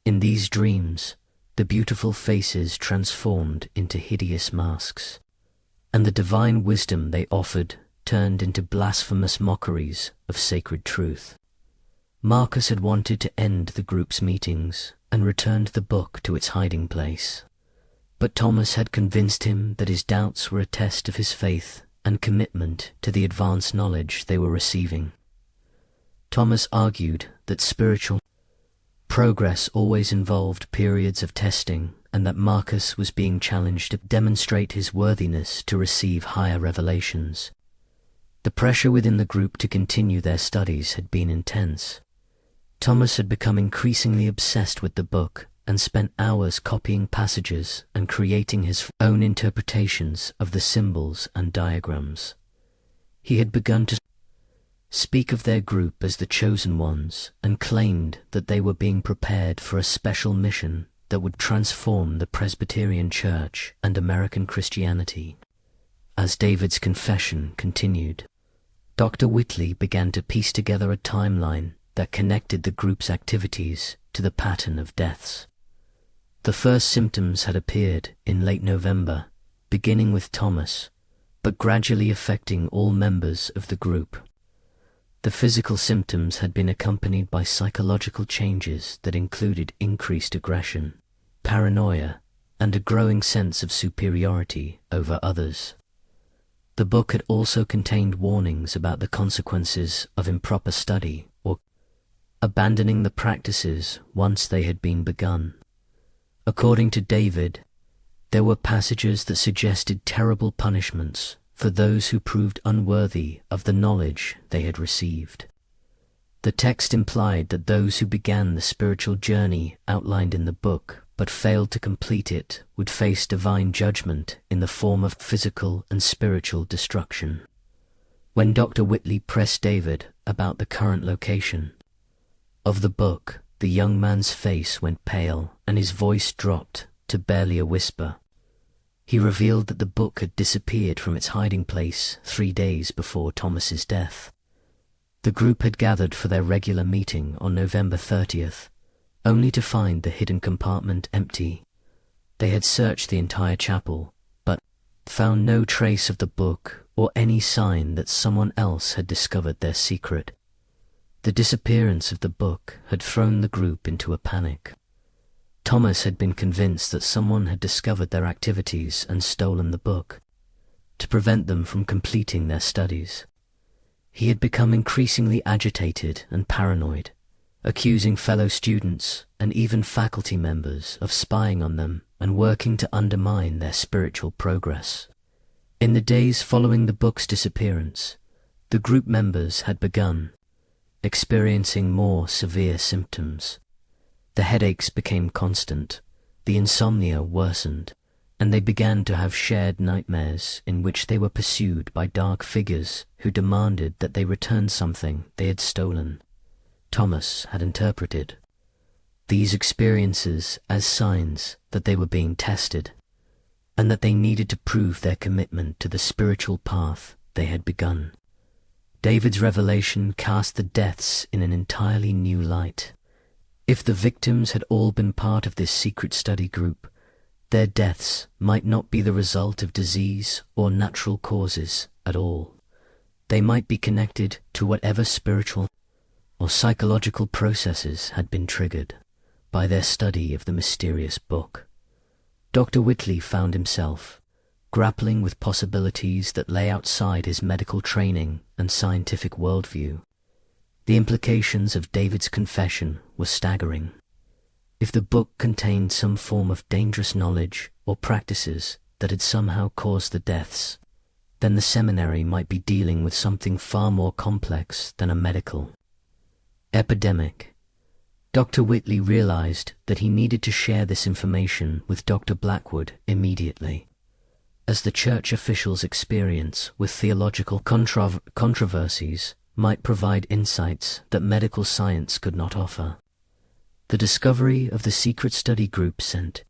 In these dreams, the beautiful faces transformed into hideous masks, and the divine wisdom they offered turned into blasphemous mockeries of sacred truth. Marcus had wanted to end the group's meetings and returned the book to its hiding place, but Thomas had convinced him that his doubts were a test of his faith and commitment to the advanced knowledge they were receiving. Thomas argued that spiritual progress always involved periods of testing, and that Marcus was being challenged to demonstrate his worthiness to receive higher revelations. The pressure within the group to continue their studies had been intense. Thomas had become increasingly obsessed with the book and spent hours copying passages and creating his own interpretations of the symbols and diagrams. He had begun to speak of their group as the chosen ones and claimed that they were being prepared for a special mission that would transform the Presbyterian Church and American Christianity. As David's confession continued, Dr. Whitley began to piece together a timeline that connected the group's activities to the pattern of deaths. The first symptoms had appeared in late November, beginning with Thomas, but gradually affecting all members of the group. The physical symptoms had been accompanied by psychological changes that included increased aggression, paranoia, and a growing sense of superiority over others. The book had also contained warnings about the consequences of improper study or abandoning the practices once they had been begun. According to David, there were passages that suggested terrible punishments for those who proved unworthy of the knowledge they had received. The text implied that those who began the spiritual journey outlined in the book but failed to complete it would face divine judgment in the form of physical and spiritual destruction. When Dr. Whitley pressed David about the current location of the book, the young man's face went pale and his voice dropped to barely a whisper. He revealed that the book had disappeared from its hiding place 3 days before Thomas's death. The group had gathered for their regular meeting on November 30th, only to find the hidden compartment empty. They had searched the entire chapel, but found no trace of the book or any sign that someone else had discovered their secret. The disappearance of the book had thrown the group into a panic. Thomas had been convinced that someone had discovered their activities and stolen the book, to prevent them from completing their studies. He had become increasingly agitated and paranoid, accusing fellow students and even faculty members of spying on them and working to undermine their spiritual progress. In the days following the book's disappearance, the group members had begun experiencing more severe symptoms. The headaches became constant, the insomnia worsened, and they began to have shared nightmares in which they were pursued by dark figures who demanded that they return something they had stolen. Thomas had interpreted these experiences as signs that they were being tested, and that they needed to prove their commitment to the spiritual path they had begun. David's revelation cast the deaths in an entirely new light. If the victims had all been part of this secret study group, their deaths might not be the result of disease or natural causes at all. They might be connected to whatever spiritual or psychological processes had been triggered by their study of the mysterious book. Dr. Whitley found himself grappling with possibilities that lay outside his medical training and scientific worldview. The implications of David's confession were staggering. If the book contained some form of dangerous knowledge or practices that had somehow caused the deaths, then the seminary might be dealing with something far more complex than a medical epidemic. Dr. Whitley realized that he needed to share this information with Dr. Blackwood immediately, as the church officials' experience with theological controversies might provide insights that medical science could not offer. The discovery of the secret study group sent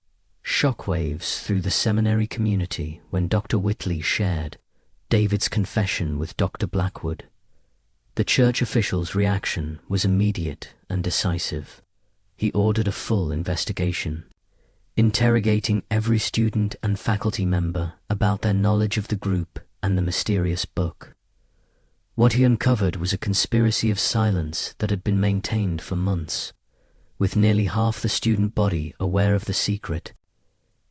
shockwaves through the seminary community when Dr. Whitley shared David's confession with Dr. Blackwood. The church officials' reaction was immediate and decisive. He ordered a full investigation, interrogating every student and faculty member about their knowledge of the group and the mysterious book. What he uncovered was a conspiracy of silence that had been maintained for months, with nearly half the student body aware of the secret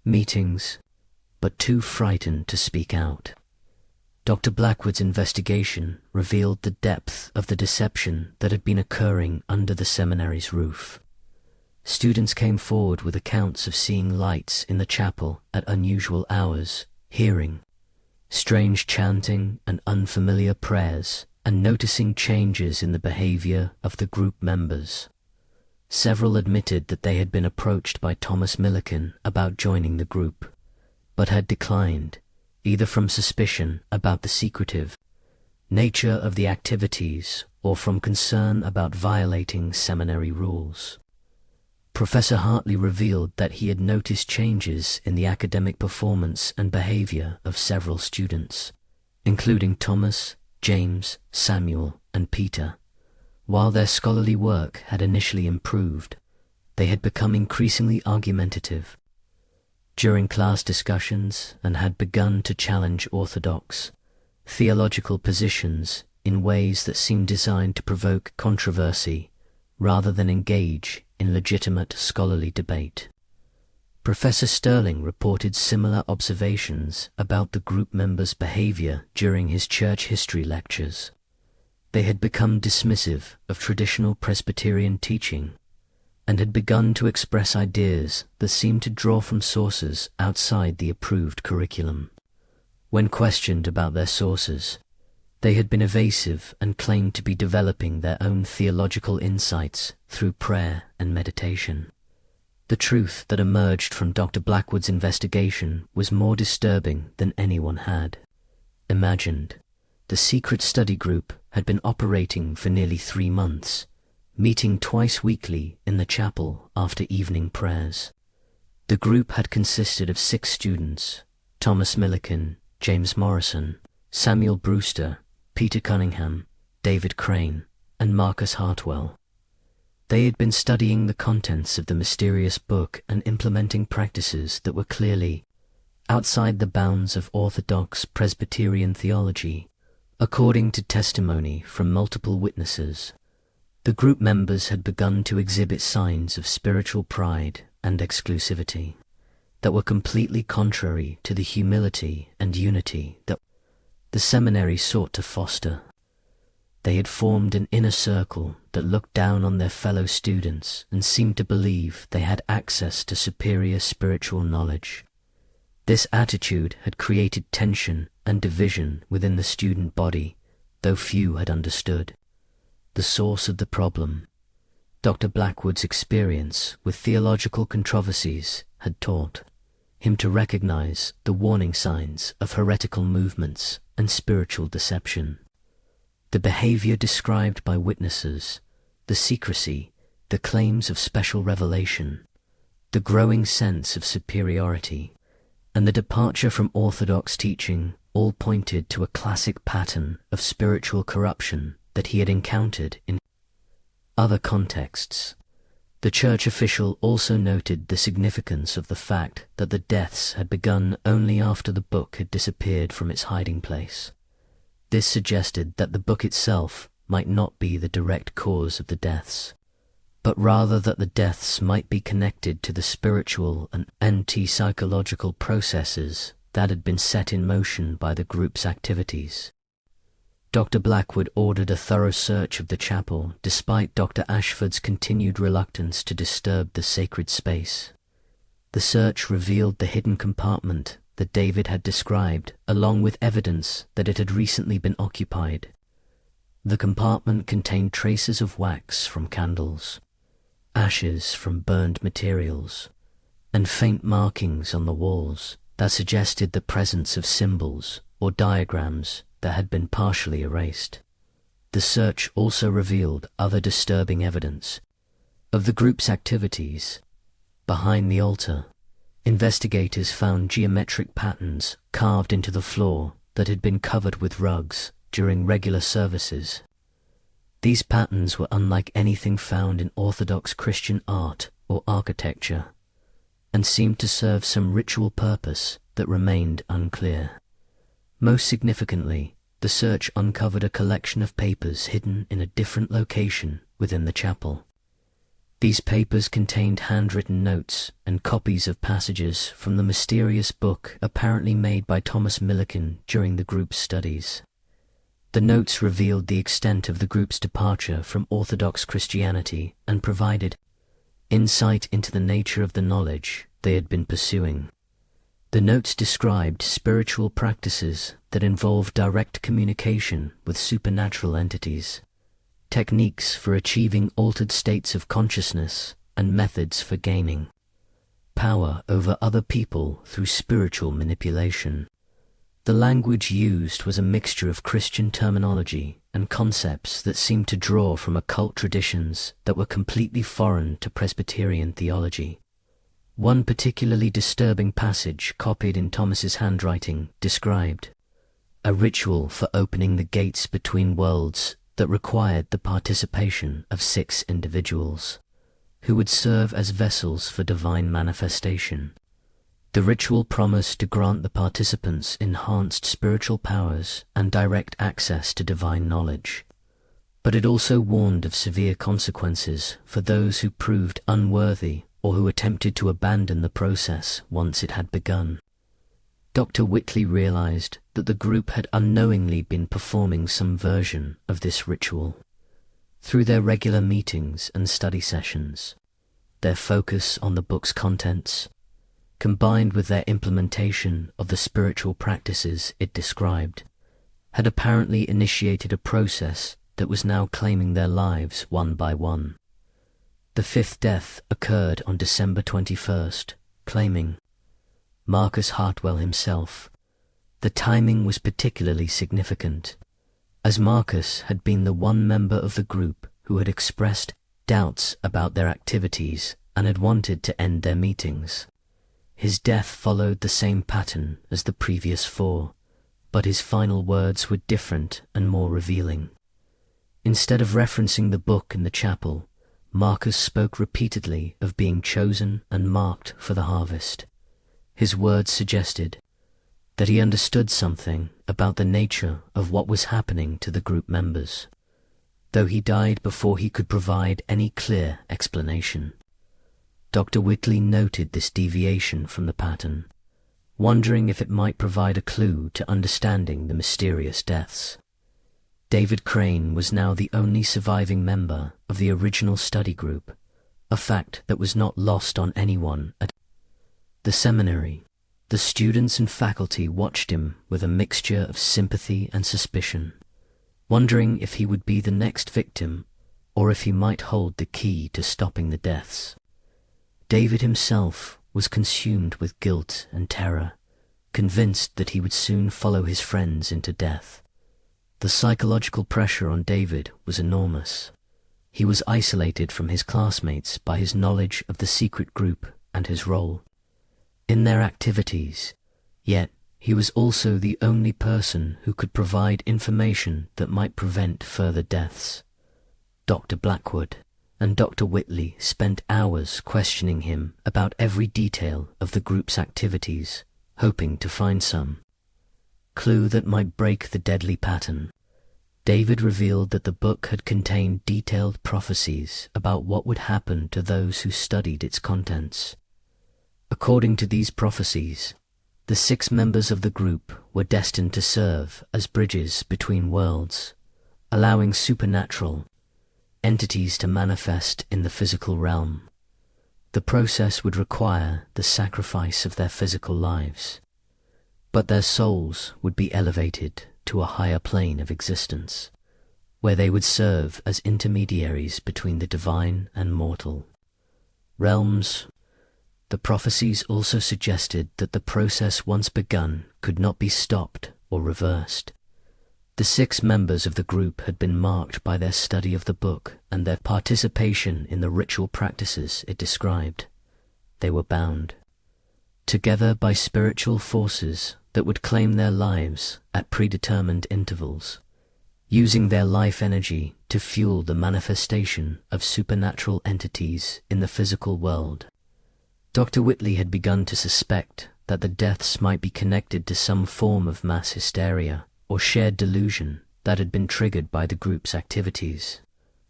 meetings, but too frightened to speak out. Dr. Blackwood's investigation revealed the depth of the deception that had been occurring under the seminary's roof. Students came forward with accounts of seeing lights in the chapel at unusual hours, hearing strange chanting and unfamiliar prayers, and noticing changes in the behavior of the group members. Several admitted that they had been approached by Thomas Millikan about joining the group, but had declined, either from suspicion about the secretive nature of the activities or from concern about violating seminary rules. Professor Hartley revealed that he had noticed changes in the academic performance and behavior of several students, including Thomas, James, Samuel, and Peter. While their scholarly work had initially improved, they had become increasingly argumentative during class discussions and had begun to challenge orthodox theological positions in ways that seemed designed to provoke controversy rather than engage in legitimate scholarly debate. Professor Sterling reported similar observations about the group members' behavior during his church history lectures. They had become dismissive of traditional Presbyterian teaching and had begun to express ideas that seemed to draw from sources outside the approved curriculum. When questioned about their sources, they had been evasive and claimed to be developing their own theological insights through prayer and meditation. The truth that emerged from Dr. Blackwood's investigation was more disturbing than anyone had imagined. The secret study group had been operating for nearly 3 months, meeting twice weekly in the chapel after evening prayers. The group had consisted of 6 students: Thomas Millikan, James Morrison, Samuel Brewster, Peter Cunningham, David Crane, and Marcus Hartwell. They had been studying the contents of the mysterious book and implementing practices that were clearly outside the bounds of orthodox Presbyterian theology. According to testimony from multiple witnesses, the group members had begun to exhibit signs of spiritual pride and exclusivity that were completely contrary to the humility and unity that the seminary sought to foster. They had formed an inner circle that looked down on their fellow students and seemed to believe they had access to superior spiritual knowledge. This attitude had created tension and division within the student body, though few had understood the source of the problem. Dr. Blackwood's experience with theological controversies had taught him to recognize the warning signs of heretical movements and spiritual deception. The behavior described by witnesses, the secrecy, the claims of special revelation, the growing sense of superiority, and the departure from orthodox teaching all pointed to a classic pattern of spiritual corruption that he had encountered in other contexts. The church official also noted the significance of the fact that the deaths had begun only after the book had disappeared from its hiding place. This suggested that the book itself might not be the direct cause of the deaths, but rather that the deaths might be connected to the spiritual and anti-psychological processes that had been set in motion by the group's activities. Dr. Blackwood ordered a thorough search of the chapel despite Dr. Ashford's continued reluctance to disturb the sacred space. The search revealed the hidden compartment that David had described, along with evidence that it had recently been occupied. The compartment contained traces of wax from candles, ashes from burned materials, and faint markings on the walls that suggested the presence of symbols or diagrams that had been partially erased. The search also revealed other disturbing evidence of the group's activities. Behind the altar, investigators found geometric patterns carved into the floor that had been covered with rugs during regular services. These patterns were unlike anything found in Orthodox Christian art or architecture, and seemed to serve some ritual purpose that remained unclear. Most significantly, the search uncovered a collection of papers hidden in a different location within the chapel. These papers contained handwritten notes and copies of passages from the mysterious book apparently made by Thomas Millikan during the group's studies. The notes revealed the extent of the group's departure from Orthodox Christianity and provided insight into the nature of the knowledge they had been pursuing. The notes described spiritual practices that involved direct communication with supernatural entities. techniques for achieving altered states of consciousness, and methods for gaining power over other people through spiritual manipulation. The language used was a mixture of Christian terminology and concepts that seemed to draw from occult traditions that were completely foreign to Presbyterian theology. One particularly disturbing passage copied in Thomas's handwriting described a ritual for opening the gates between worlds that required the participation of 6 individuals, who would serve as vessels for divine manifestation. The ritual promised to grant the participants enhanced spiritual powers and direct access to divine knowledge, but it also warned of severe consequences for those who proved unworthy or who attempted to abandon the process once it had begun. Dr. Whitley realized that the group had unknowingly been performing some version of this ritual. Through their regular meetings and study sessions, their focus on the book's contents, combined with their implementation of the spiritual practices it described, had apparently initiated a process that was now claiming their lives one by one. The 5th death occurred on December 21st, claiming Marcus Hartwell himself. The timing was particularly significant, as Marcus had been the one member of the group who had expressed doubts about their activities and had wanted to end their meetings. His death followed the same pattern as the previous 4, but his final words were different and more revealing. Instead of referencing the book in the chapel, Marcus spoke repeatedly of being chosen and marked for the harvest. His words suggested that he understood something about the nature of what was happening to the group members, though he died before he could provide any clear explanation. Dr. Whitley noted this deviation from the pattern, wondering if it might provide a clue to understanding the mysterious deaths. David Crane was now the only surviving member of the original study group, a fact that was not lost on anyone at the seminary. The students and faculty watched him with a mixture of sympathy and suspicion, wondering if he would be the next victim or if he might hold the key to stopping the deaths. David himself was consumed with guilt and terror, convinced that he would soon follow his friends into death. The psychological pressure on David was enormous. He was isolated from his classmates by his knowledge of the secret group and his role in their activities, yet he was also the only person who could provide information that might prevent further deaths. Dr. Blackwood and Dr. Whitley spent hours questioning him about every detail of the group's activities, hoping to find some clue that might break the deadly pattern. David revealed that the book had contained detailed prophecies about what would happen to those who studied its contents. According to these prophecies, the 6 members of the group were destined to serve as bridges between worlds, allowing supernatural entities to manifest in the physical realm. The process would require the sacrifice of their physical lives, but their souls would be elevated to a higher plane of existence, where they would serve as intermediaries between the divine and mortal realms. The prophecies also suggested that the process once begun could not be stopped or reversed. The 6 members of the group had been marked by their study of the book and their participation in the ritual practices it described. They were bound together by spiritual forces that would claim their lives at predetermined intervals, using their life energy to fuel the manifestation of supernatural entities in the physical world. Dr. Whitley had begun to suspect that the deaths might be connected to some form of mass hysteria or shared delusion that had been triggered by the group's activities.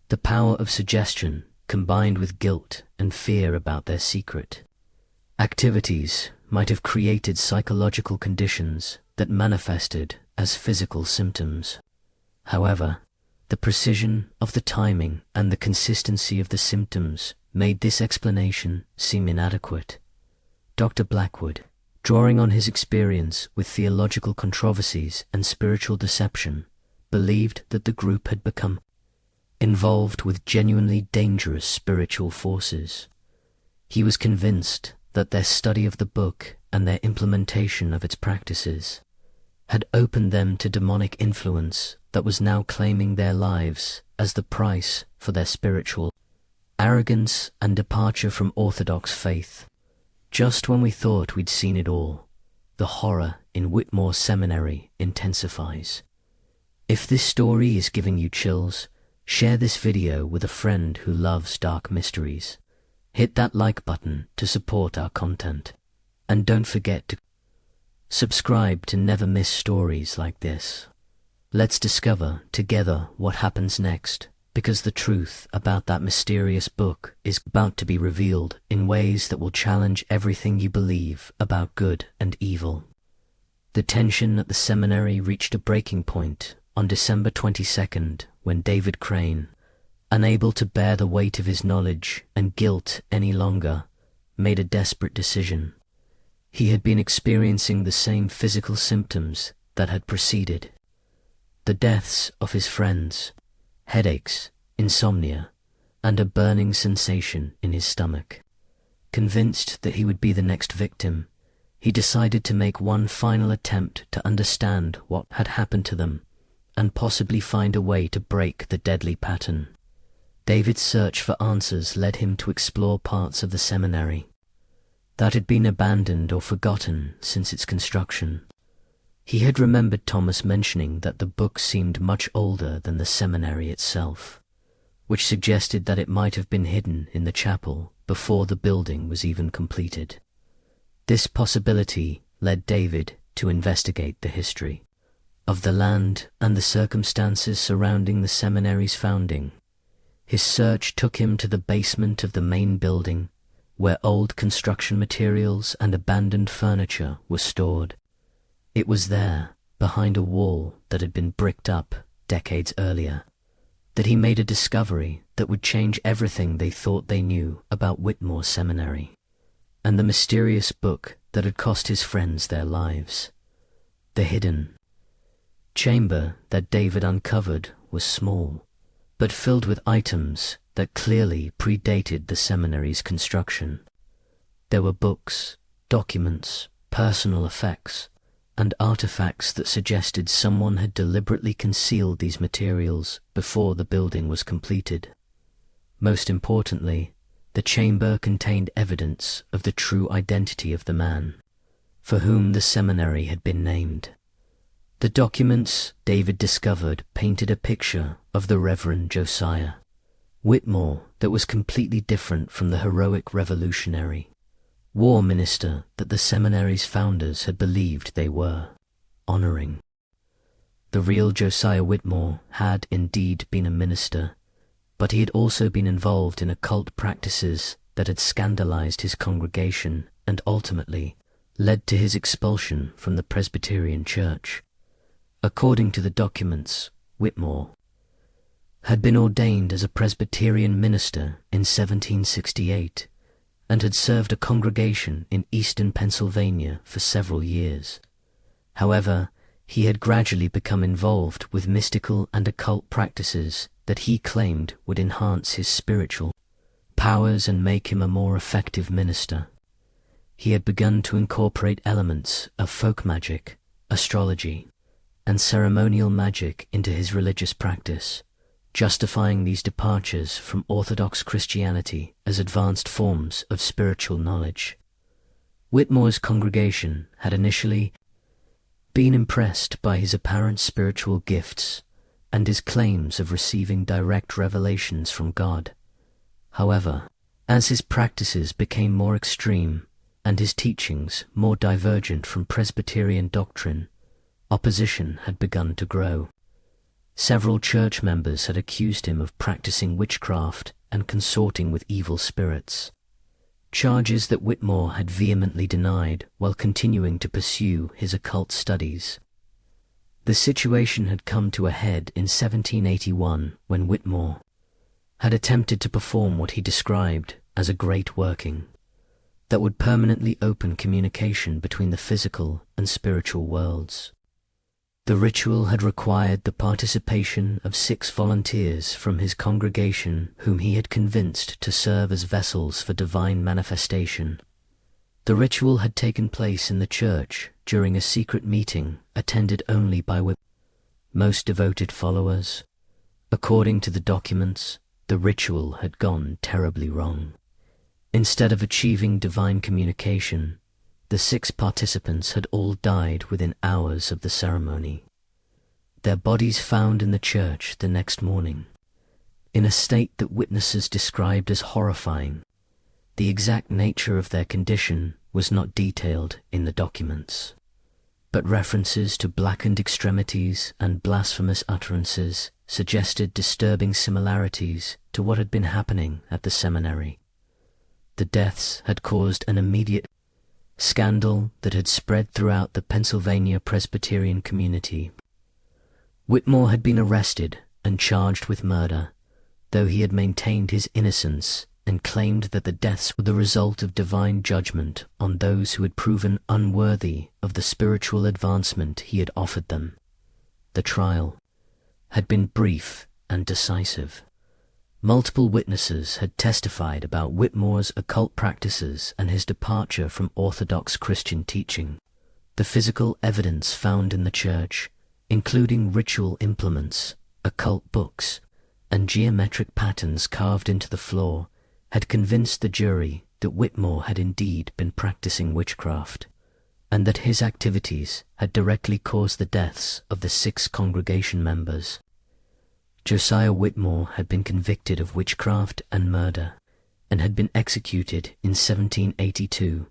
The power of suggestion combined with guilt and fear about their secret activities might have created psychological conditions that manifested as physical symptoms. However, the precision of the timing and the consistency of the symptoms made this explanation seem inadequate. Dr. Blackwood, drawing on his experience with theological controversies and spiritual deception, believed that the group had become involved with genuinely dangerous spiritual forces. He was convinced that their study of the book and their implementation of its practices had opened them to demonic influence that was now claiming their lives as the price for their spiritual arrogance and departure from orthodox faith. Just when we thought we'd seen it all, the horror in Whitmore Seminary intensifies. If this story is giving you chills, share this video with a friend who loves dark mysteries. Hit that like button to support our content. And don't forget to subscribe to never miss stories like this. Let's discover together what happens next, because the truth about that mysterious book is about to be revealed in ways that will challenge everything you believe about good and evil. The tension at the seminary reached a breaking point on December 22nd when David Crane, unable to bear the weight of his knowledge and guilt any longer, made a desperate decision. He had been experiencing the same physical symptoms that had preceded the deaths of his friends: headaches, insomnia, and a burning sensation in his stomach. Convinced that he would be the next victim, he decided to make one final attempt to understand what had happened to them and possibly find a way to break the deadly pattern. David's search for answers led him to explore parts of the seminary that had been abandoned or forgotten since its construction. He had remembered Thomas mentioning that the book seemed much older than the seminary itself, which suggested that it might have been hidden in the chapel before the building was even completed. This possibility led David to investigate the history of the land and the circumstances surrounding the seminary's founding. His search took him to the basement of the main building, where old construction materials and abandoned furniture were stored. It was there, behind a wall that had been bricked up decades earlier, that he made a discovery that would change everything they thought they knew about Whitmore Seminary and the mysterious book that had cost his friends their lives. The hidden chamber that David uncovered was small, but filled with items that clearly predated the seminary's construction. There were books, documents, personal effects, and artifacts that suggested someone had deliberately concealed these materials before the building was completed. Most importantly, the chamber contained evidence of the true identity of the man for whom the seminary had been named. The documents David discovered painted a picture of the Reverend Josiah Whitmore that was completely different from the heroic revolutionary war minister that the seminary's founders had believed they were honoring. The real Josiah Whitmore had indeed been a minister, but he had also been involved in occult practices that had scandalized his congregation and ultimately led to his expulsion from the Presbyterian Church. According to the documents, Whitmore had been ordained as a Presbyterian minister in 1768 and had served a congregation in eastern Pennsylvania for several years. However, he had gradually become involved with mystical and occult practices that he claimed would enhance his spiritual powers and make him a more effective minister. He had begun to incorporate elements of folk magic, astrology, and ceremonial magic into his religious practice, justifying these departures from Orthodox Christianity as advanced forms of spiritual knowledge. Whitmore's congregation had initially been impressed by his apparent spiritual gifts and his claims of receiving direct revelations from God. However, as his practices became more extreme and his teachings more divergent from Presbyterian doctrine, opposition had begun to grow. Several church members had accused him of practicing witchcraft and consorting with evil spirits, charges that Whitmore had vehemently denied while continuing to pursue his occult studies. The situation had come to a head in 1781 when Whitmore had attempted to perform what he described as a great working that would permanently open communication between the physical and spiritual worlds. The ritual had required the participation of 6 volunteers from his congregation whom he had convinced to serve as vessels for divine manifestation. The ritual had taken place in the church during a secret meeting attended only by most devoted followers. According to the documents, the ritual had gone terribly wrong. Instead of achieving divine communication, the 6 participants had all died within hours of the ceremony. Their bodies found in the church the next morning, in a state that witnesses described as horrifying. The exact nature of their condition was not detailed in the documents, but references to blackened extremities and blasphemous utterances suggested disturbing similarities to what had been happening at the seminary. The deaths had caused an immediate scandal that had spread throughout the Pennsylvania Presbyterian community. Whitmore had been arrested and charged with murder, though he had maintained his innocence and claimed that the deaths were the result of divine judgment on those who had proven unworthy of the spiritual advancement he had offered them. The trial had been brief and decisive. Multiple witnesses had testified about Whitmore's occult practices and his departure from Orthodox Christian teaching. The physical evidence found in the church, including ritual implements, occult books, and geometric patterns carved into the floor, had convinced the jury that Whitmore had indeed been practicing witchcraft, and that his activities had directly caused the deaths of the 6 congregation members. Josiah Whitmore had been convicted of witchcraft and murder, and had been executed in 1782,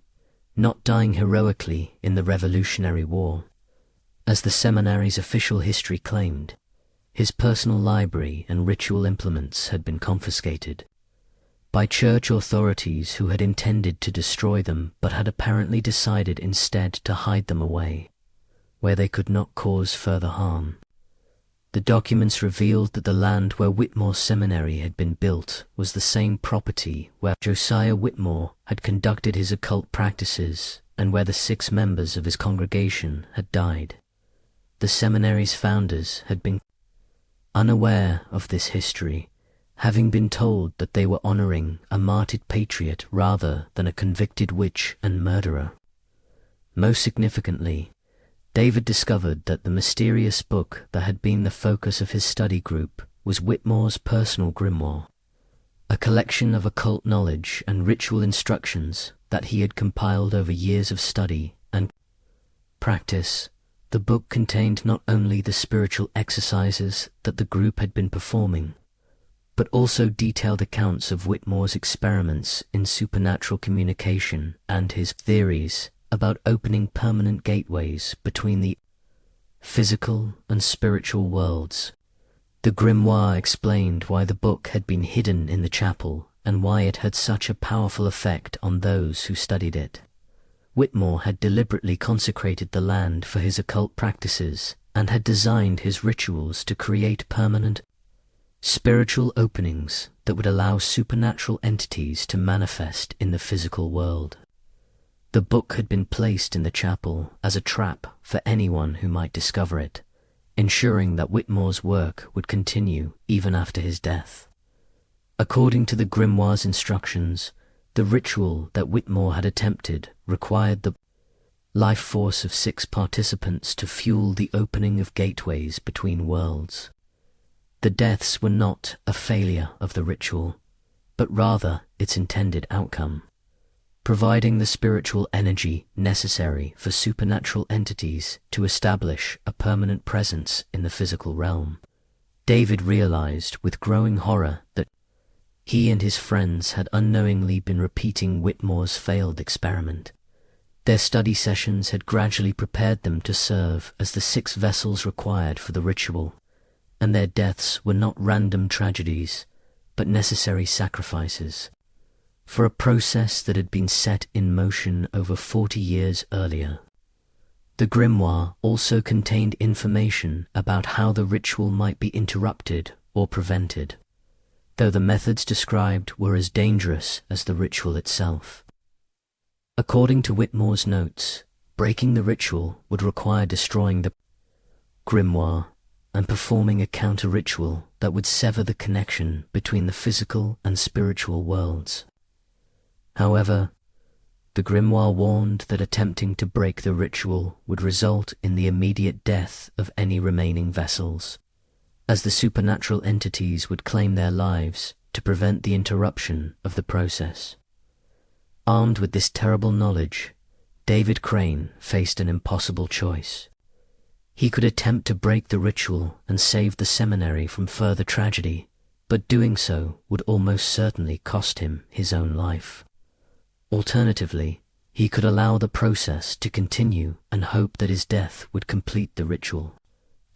not dying heroically in the Revolutionary War. As the seminary's official history claimed, his personal library and ritual implements had been confiscated by church authorities who had intended to destroy them but had apparently decided instead to hide them away, where they could not cause further harm. The documents revealed that the land where Whitmore Seminary had been built was the same property where Josiah Whitmore had conducted his occult practices and where the 6 members of his congregation had died. The seminary's founders had been unaware of this history, having been told that they were honoring a martyred patriot rather than a convicted witch and murderer. Most significantly, David discovered that the mysterious book that had been the focus of his study group was Whitmore's personal grimoire, a collection of occult knowledge and ritual instructions that he had compiled over years of study and practice. The book contained not only the spiritual exercises that the group had been performing, but also detailed accounts of Whitmore's experiments in supernatural communication and his theories about opening permanent gateways between the physical and spiritual worlds. The grimoire explained why the book had been hidden in the chapel and why it had such a powerful effect on those who studied it. Whitmore had deliberately consecrated the land for his occult practices and had designed his rituals to create permanent spiritual openings that would allow supernatural entities to manifest in the physical world. The book had been placed in the chapel as a trap for anyone who might discover it, ensuring that Whitmore's work would continue even after his death. According to the grimoire's instructions, the ritual that Whitmore had attempted required the life force of 6 participants to fuel the opening of gateways between worlds. The deaths were not a failure of the ritual, but rather its intended outcome, providing the spiritual energy necessary for supernatural entities to establish a permanent presence in the physical realm. David realized with growing horror that he and his friends had unknowingly been repeating Whitmore's failed experiment. Their study sessions had gradually prepared them to serve as the 6 vessels required for the ritual, and their deaths were not random tragedies, but necessary sacrifices for a process that had been set in motion over 40 years earlier. The grimoire also contained information about how the ritual might be interrupted or prevented, though the methods described were as dangerous as the ritual itself. According to Whitmore's notes, breaking the ritual would require destroying the grimoire, and performing a counter-ritual that would sever the connection between the physical and spiritual worlds. However, the grimoire warned that attempting to break the ritual would result in the immediate death of any remaining vessels, as the supernatural entities would claim their lives to prevent the interruption of the process. Armed with this terrible knowledge, David Crane faced an impossible choice. He could attempt to break the ritual and save the seminary from further tragedy, but doing so would almost certainly cost him his own life. Alternatively, he could allow the process to continue and hope that his death would complete the ritual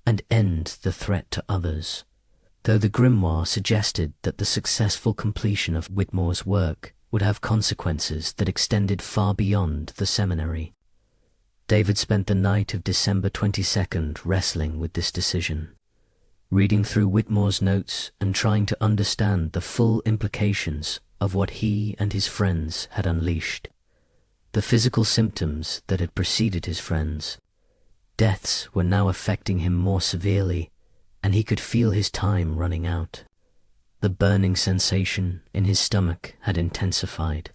and end the threat to others, though the grimoire suggested that the successful completion of Whitmore's work would have consequences that extended far beyond the seminary. David spent the night of December 22nd wrestling with this decision, reading through Whitmore's notes and trying to understand the full implications of what he and his friends had unleashed. The physical symptoms that had preceded his friends' deaths were now affecting him more severely, and he could feel his time running out. The burning sensation in his stomach had intensified,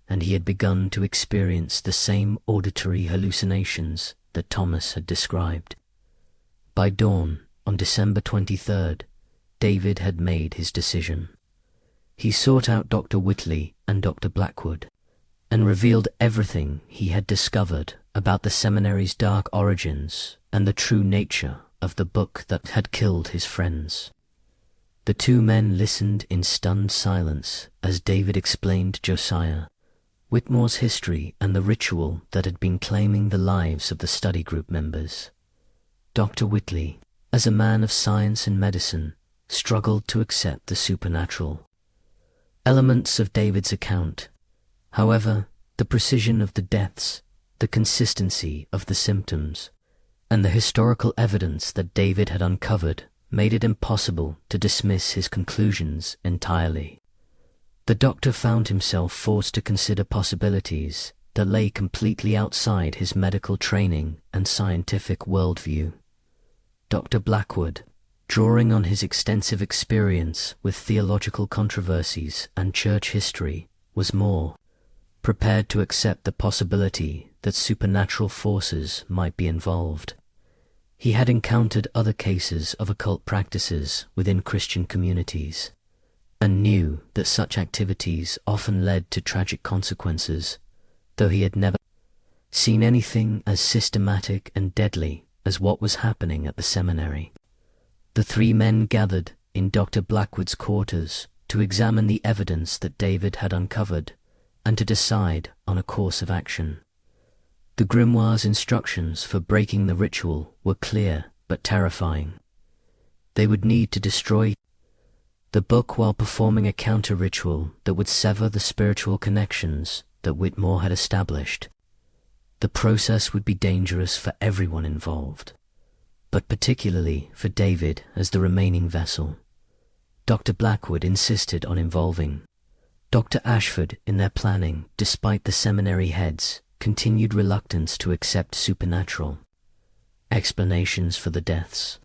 and he had begun to experience the same auditory hallucinations that Thomas had described. By dawn, on December 23rd, David had made his decision. He sought out Dr. Whitley and Dr. Blackwood, and revealed everything he had discovered about the seminary's dark origins and the true nature of the book that had killed his friends. The two men listened in stunned silence as David explained Josiah, Whitmore's history and the ritual that had been claiming the lives of the study group members. Dr. Whitley, as a man of science and medicine, struggled to accept the supernatural elements of David's account. However, the precision of the deaths, the consistency of the symptoms, and the historical evidence that David had uncovered made it impossible to dismiss his conclusions entirely. The doctor found himself forced to consider possibilities that lay completely outside his medical training and scientific worldview. Dr. Blackwood, drawing on his extensive experience with theological controversies and church history, was more prepared to accept the possibility that supernatural forces might be involved. He had encountered other cases of occult practices within Christian communities, and knew that such activities often led to tragic consequences, though he had never seen anything as systematic and deadly as what was happening at the seminary. The three men gathered in Dr. Blackwood's quarters to examine the evidence that David had uncovered and to decide on a course of action. The grimoire's instructions for breaking the ritual were clear but terrifying. They would need to destroy the book while performing a counter-ritual that would sever the spiritual connections that Whitmore had established. The process would be dangerous for everyone involved, but particularly for David as the remaining vessel. Dr. Blackwood insisted on involving Dr. Ashford in their planning, despite the seminary heads' continued reluctance to accept supernatural explanations for the deaths.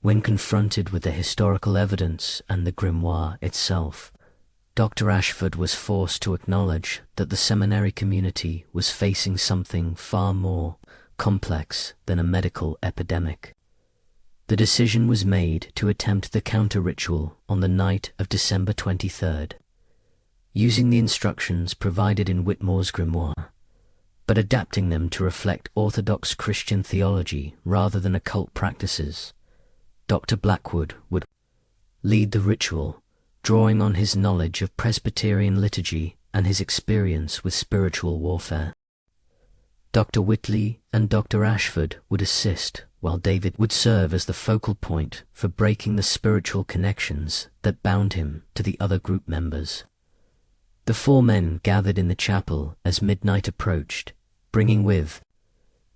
When confronted with the historical evidence and the grimoire itself, Dr. Ashford was forced to acknowledge that the seminary community was facing something far more complex than a medical epidemic. The decision was made to attempt the counter-ritual on the night of December 23rd, using the instructions provided in Whitmore's grimoire, but adapting them to reflect Orthodox Christian theology rather than occult practices. Dr. Blackwood would lead the ritual, drawing on his knowledge of Presbyterian liturgy and his experience with spiritual warfare. Dr. Whitley and Dr. Ashford would assist, while David would serve as the focal point for breaking the spiritual connections that bound him to the other group members. The four men gathered in the chapel as midnight approached, bringing with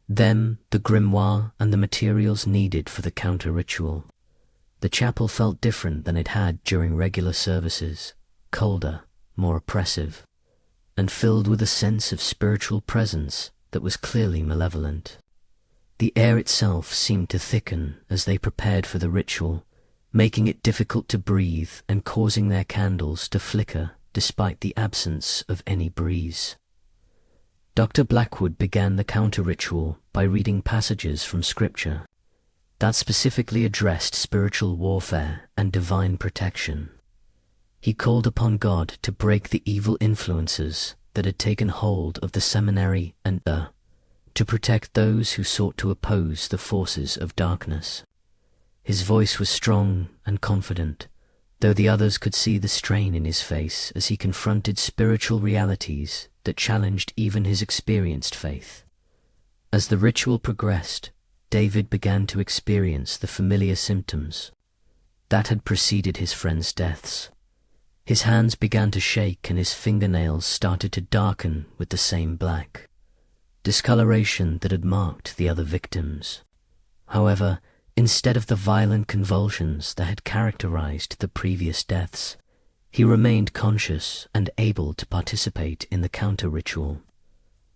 them the grimoire and the materials needed for the counter-ritual. The chapel felt different than it had during regular services, colder, more oppressive, and filled with a sense of spiritual presence that was clearly malevolent. The air itself seemed to thicken as they prepared for the ritual, making it difficult to breathe and causing their candles to flicker despite the absence of any breeze. Dr. Blackwood began the counter-ritual by reading passages from Scripture that specifically addressed spiritual warfare and divine protection. He called upon God to break the evil influences that had taken hold of the seminary and to protect those who sought to oppose the forces of darkness. His voice was strong and confident, though the others could see the strain in his face as he confronted spiritual realities that challenged even his experienced faith. As the ritual progressed, David began to experience the familiar symptoms that had preceded his friends' deaths. His hands began to shake and his fingernails started to darken with the same black discoloration that had marked the other victims. However, instead of the violent convulsions that had characterized the previous deaths, he remained conscious and able to participate in the counter-ritual.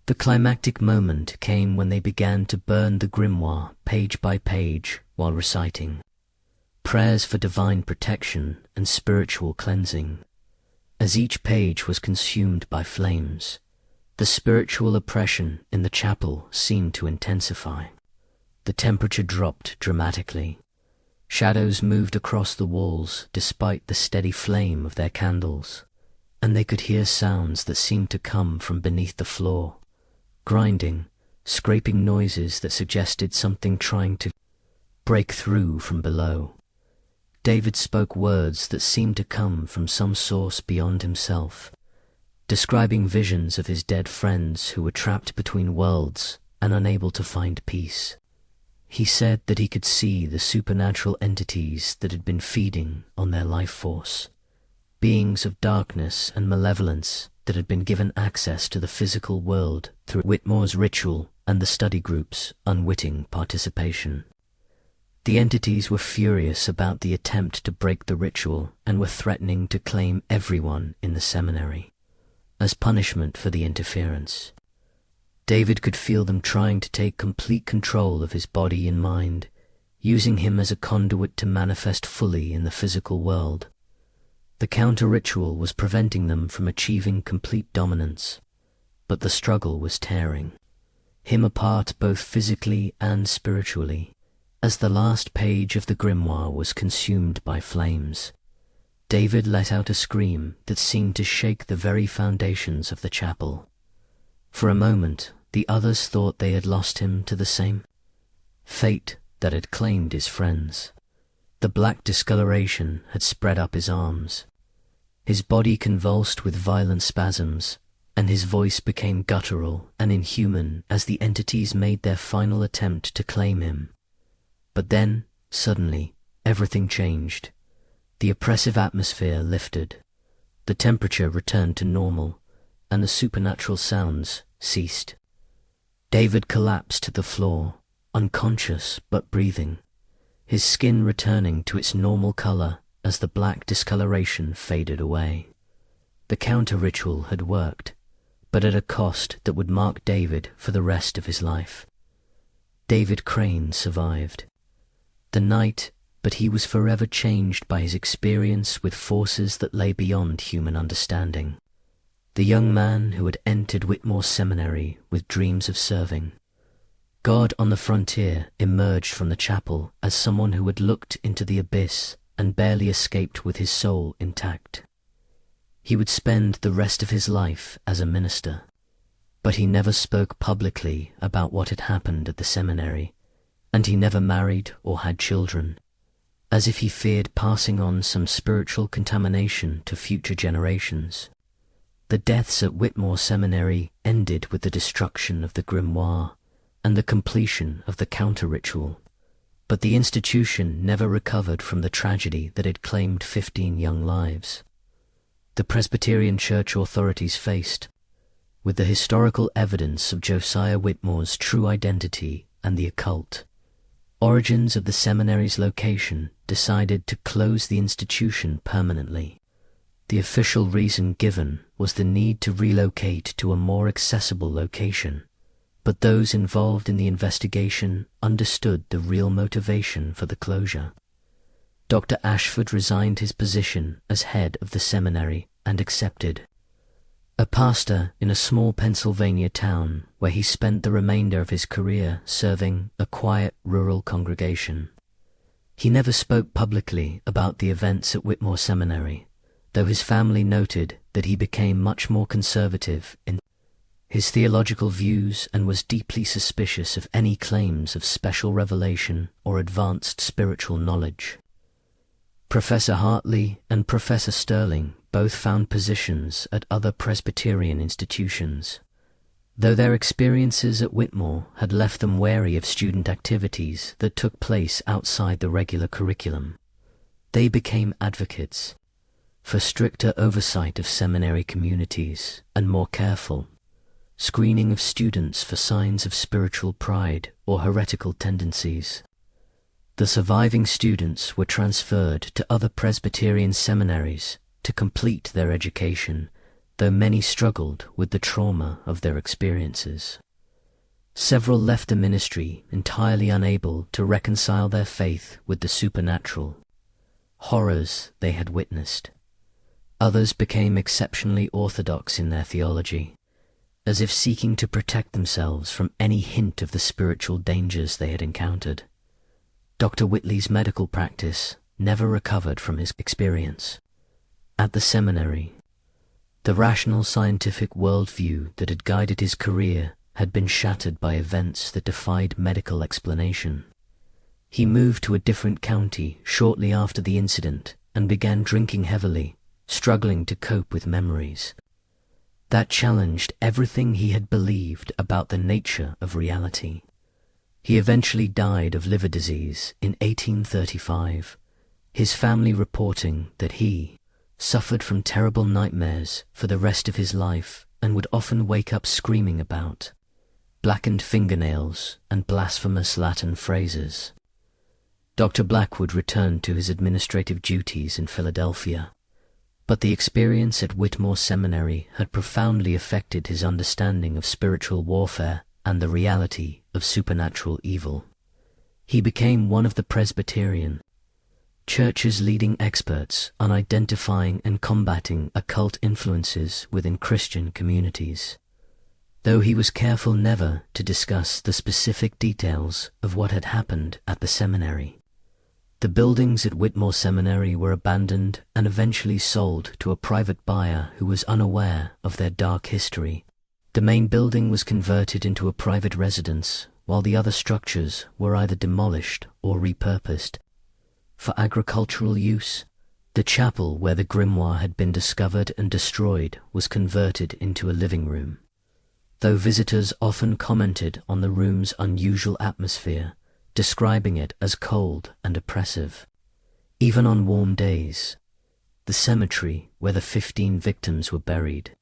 The climactic moment came when they began to burn the grimoire page by page while reciting prayers for divine protection and spiritual cleansing. As each page was consumed by flames, the spiritual oppression in the chapel seemed to intensify. The temperature dropped dramatically. Shadows moved across the walls despite the steady flame of their candles, and they could hear sounds that seemed to come from beneath the floor, grinding, scraping noises that suggested something trying to break through from below. David spoke words that seemed to come from some source beyond himself, describing visions of his dead friends who were trapped between worlds and unable to find peace. He said that he could see the supernatural entities that had been feeding on their life force, beings of darkness and malevolence that had been given access to the physical world through Whitmore's ritual and the study group's unwitting participation. The entities were furious about the attempt to break the ritual and were threatening to claim everyone in the seminary as punishment for the interference. David could feel them trying to take complete control of his body and mind, using him as a conduit to manifest fully in the physical world. The counter-ritual was preventing them from achieving complete dominance, but the struggle was tearing him apart both physically and spiritually, as the last page of the grimoire was consumed by flames. David let out a scream that seemed to shake the very foundations of the chapel. For a moment, the others thought they had lost him to the same fate that had claimed his friends. The black discoloration had spread up his arms. His body convulsed with violent spasms, and his voice became guttural and inhuman as the entities made their final attempt to claim him. But then, suddenly, everything changed. The oppressive atmosphere lifted. The temperature returned to normal, and the supernatural sounds ceased. David collapsed to the floor, unconscious but breathing, his skin returning to its normal color as the black discoloration faded away. The counter-ritual had worked, but at a cost that would mark David for the rest of his life. David Crane survived the night, but he was forever changed by his experience with forces that lay beyond human understanding. The young man who had entered Whitmore Seminary with dreams of serving God on the frontier emerged from the chapel as someone who had looked into the abyss and barely escaped with his soul intact. He would spend the rest of his life as a minister, but he never spoke publicly about what had happened at the seminary, and he never married or had children, as if he feared passing on some spiritual contamination to future generations. The deaths at Whitmore Seminary ended with the destruction of the grimoire and the completion of the counter-ritual, but the institution never recovered from the tragedy that had claimed 15 young lives. The Presbyterian Church authorities faced with the historical evidence of Josiah Whitmore's true identity and the occult origins of the seminary's location, decided to close the institution permanently. The official reason given was the need to relocate to a more accessible location, but those involved in the investigation understood the real motivation for the closure. Dr. Ashford resigned his position as head of the seminary and accepted a pastor in a small Pennsylvania town where he spent the remainder of his career serving a quiet rural congregation. He never spoke publicly about the events at Whitmore Seminary, though his family noted that he became much more conservative in his theological views and was deeply suspicious of any claims of special revelation or advanced spiritual knowledge. Professor Hartley and Professor Sterling both found positions at other Presbyterian institutions. Though their experiences at Whitmore had left them wary of student activities that took place outside the regular curriculum, they became advocates for stricter oversight of seminary communities and more careful screening of students for signs of spiritual pride or heretical tendencies. The surviving students were transferred to other Presbyterian seminaries to complete their education, though many struggled with the trauma of their experiences. Several left the ministry entirely unable to reconcile their faith with the supernatural horrors they had witnessed. Others became exceptionally orthodox in their theology, as if seeking to protect themselves from any hint of the spiritual dangers they had encountered. Dr. Whitley's medical practice never recovered from his experience. At the seminary, the rational scientific worldview that had guided his career had been shattered by events that defied medical explanation. He moved to a different county shortly after the incident and began drinking heavily, struggling to cope with memories that challenged everything he had believed about the nature of reality. He eventually died of liver disease in 1835, his family reporting that he suffered from terrible nightmares for the rest of his life and would often wake up screaming about blackened fingernails and blasphemous Latin phrases. Dr. Blackwood returned to his administrative duties in Philadelphia, but the experience at Whitmore Seminary had profoundly affected his understanding of spiritual warfare and the reality of supernatural evil. He became one of the Presbyterian Church's leading experts on identifying and combating occult influences within Christian communities, though he was careful never to discuss the specific details of what had happened at the seminary. The buildings at Whitmore Seminary were abandoned and eventually sold to a private buyer who was unaware of their dark history. The main building was converted into a private residence, while the other structures were either demolished or repurposed for agricultural use. The chapel where the grimoire had been discovered and destroyed was converted into a living room, though visitors often commented on the room's unusual atmosphere, describing it as cold and oppressive. Even on warm days, the cemetery where the 15 victims were buried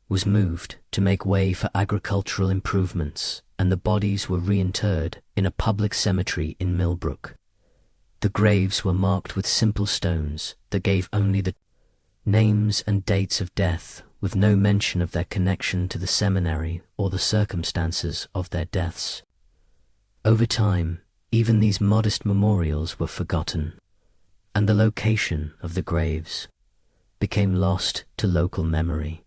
was moved to make way for agricultural improvements, and the bodies were reinterred in a public cemetery in Millbrook. The graves were marked with simple stones that gave only the names and dates of death, with no mention of their connection to the seminary or the circumstances of their deaths. Over time, even these modest memorials were forgotten, and the location of the graves became lost to local memory.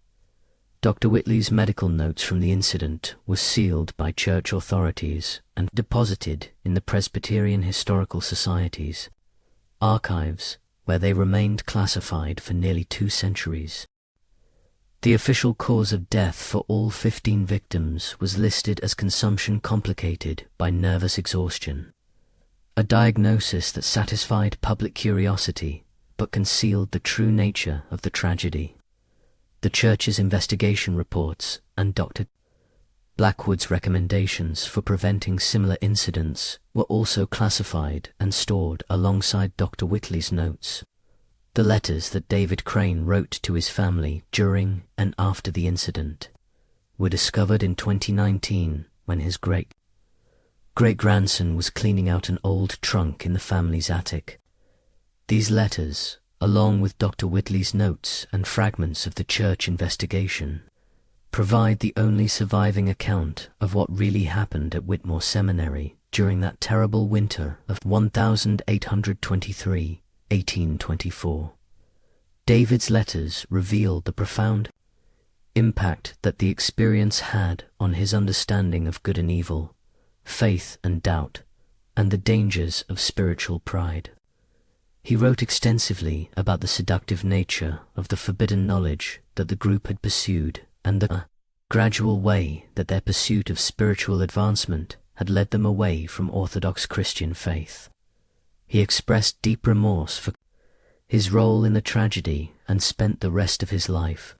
Dr. Whitley's medical notes from the incident were sealed by church authorities and deposited in the Presbyterian Historical Society's archives, where they remained classified for nearly 2 centuries. The official cause of death for all 15 victims was listed as consumption complicated by nervous exhaustion, a diagnosis that satisfied public curiosity but concealed the true nature of the tragedy. The Church's investigation reports and Dr. Blackwood's recommendations for preventing similar incidents were also classified and stored alongside Dr. Whitley's notes. The letters that David Crane wrote to his family during and after the incident were discovered in 2019 when his great-grandson was cleaning out an old trunk in the family's attic. These letters, along with Dr. Whitley's notes and fragments of the church investigation, provide the only surviving account of what really happened at Whitmore Seminary during that terrible winter of 1824. David's letters revealed the profound impact that the experience had on his understanding of good and evil, faith and doubt, and the dangers of spiritual pride. He wrote extensively about the seductive nature of the forbidden knowledge that the group had pursued and the gradual way that their pursuit of spiritual advancement had led them away from orthodox Christian faith. He expressed deep remorse for his role in the tragedy and spent the rest of his life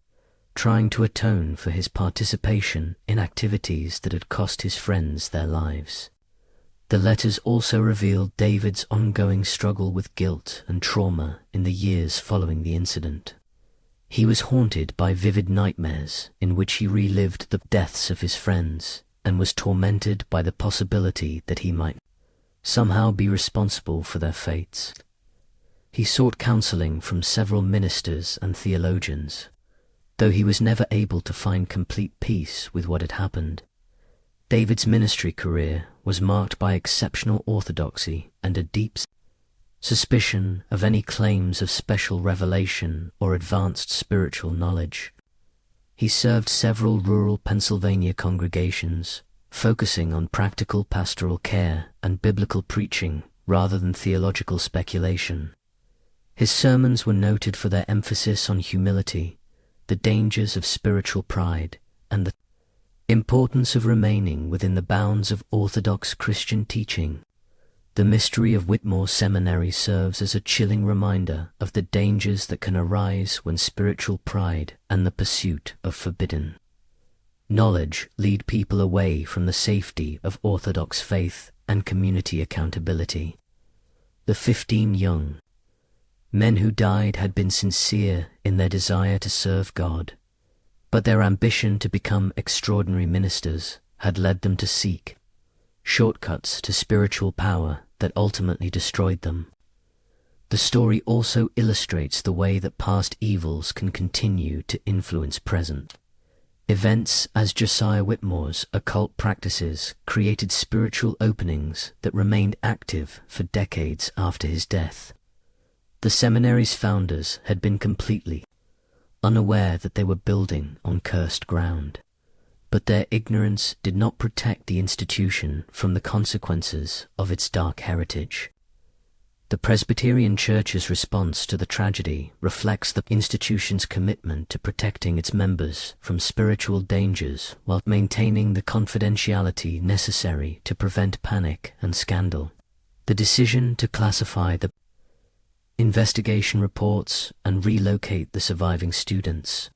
trying to atone for his participation in activities that had cost his friends their lives. The letters also revealed David's ongoing struggle with guilt and trauma in the years following the incident. He was haunted by vivid nightmares in which he relived the deaths of his friends and was tormented by the possibility that he might somehow be responsible for their fates. He sought counseling from several ministers and theologians, though he was never able to find complete peace with what had happened. David's ministry career was marked by exceptional orthodoxy and a deep suspicion of any claims of special revelation or advanced spiritual knowledge. He served several rural Pennsylvania congregations, focusing on practical pastoral care and biblical preaching rather than theological speculation. His sermons were noted for their emphasis on humility, the dangers of spiritual pride, and the importance of remaining within the bounds of orthodox Christian teaching. The mystery of Whitmore Seminary serves as a chilling reminder of the dangers that can arise when spiritual pride and the pursuit of forbidden knowledge lead people away from the safety of orthodox faith and community accountability. The 15 young men who died had been sincere in their desire to serve God, but their ambition to become extraordinary ministers had led them to seek shortcuts to spiritual power that ultimately destroyed them. The story also illustrates the way that past evils can continue to influence present events, as Josiah Whitmore's occult practices created spiritual openings that remained active for decades after his death. The seminary's founders had been completely unaware that they were building on cursed ground, but their ignorance did not protect the institution from the consequences of its dark heritage. The Presbyterian Church's response to the tragedy reflects the institution's commitment to protecting its members from spiritual dangers while maintaining the confidentiality necessary to prevent panic and scandal. The decision to classify the investigation reports and relocate the surviving students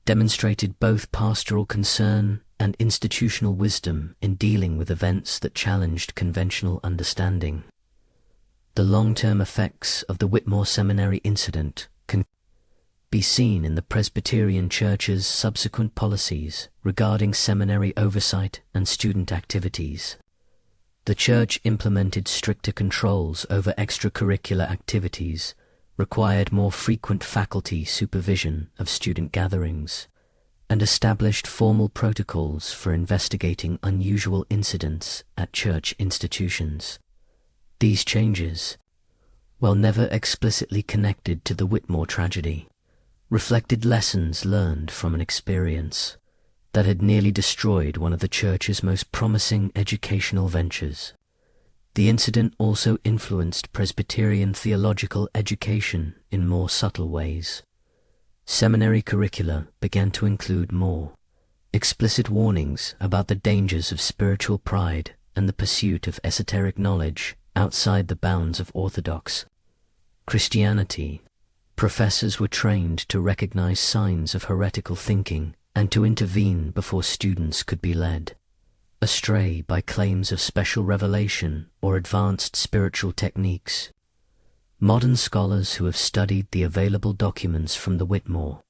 demonstrated both pastoral concern and institutional wisdom in dealing with events that challenged conventional understanding. The long-term effects of the Whitmore Seminary incident can be seen in the Presbyterian Church's subsequent policies regarding seminary oversight and student activities. The Church implemented stricter controls over extracurricular activities, required more frequent faculty supervision of student gatherings, and established formal protocols for investigating unusual incidents at church institutions. These changes, while never explicitly connected to the Whitmore tragedy, reflected lessons learned from an experience that had nearly destroyed one of the Church's most promising educational ventures. The incident also influenced Presbyterian theological education in more subtle ways. Seminary curricula began to include more explicit warnings about the dangers of spiritual pride and the pursuit of esoteric knowledge outside the bounds of orthodox Christianity. Professors were trained to recognize signs of heretical thinking and to intervene before students could be led astray by claims of special revelation or advanced spiritual techniques. Modern scholars who have studied the available documents from the Whitmore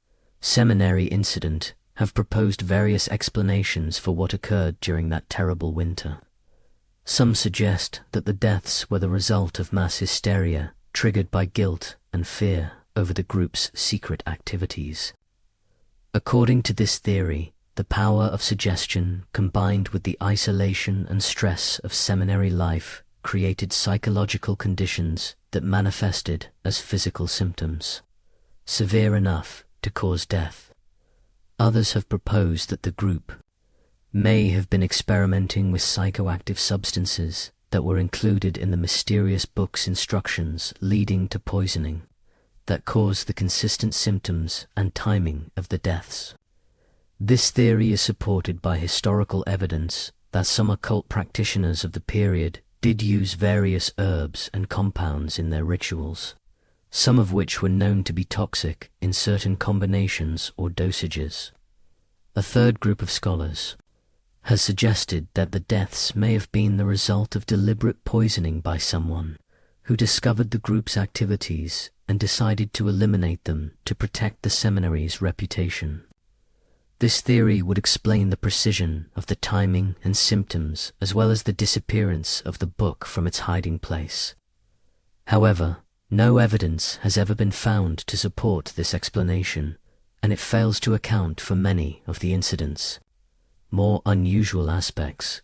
Seminary incident have proposed various explanations for what occurred during that terrible winter. Some suggest that the deaths were the result of mass hysteria triggered by guilt and fear over the group's secret activities. According to this theory, the power of suggestion combined with the isolation and stress of seminary life created psychological conditions that manifested as physical symptoms, severe enough to cause death. Others have proposed that the group may have been experimenting with psychoactive substances that were included in the mysterious book's instructions leading to poisoning that caused the consistent symptoms and timing of the deaths. This theory is supported by historical evidence that some occult practitioners of the period did use various herbs and compounds in their rituals, some of which were known to be toxic in certain combinations or dosages. A third group of scholars has suggested that the deaths may have been the result of deliberate poisoning by someone who discovered the group's activities and decided to eliminate them to protect the seminary's reputation. This theory would explain the precision of the timing and symptoms as well as the disappearance of the book from its hiding place. However, no evidence has ever been found to support this explanation, and it fails to account for many of the incident's more unusual aspects.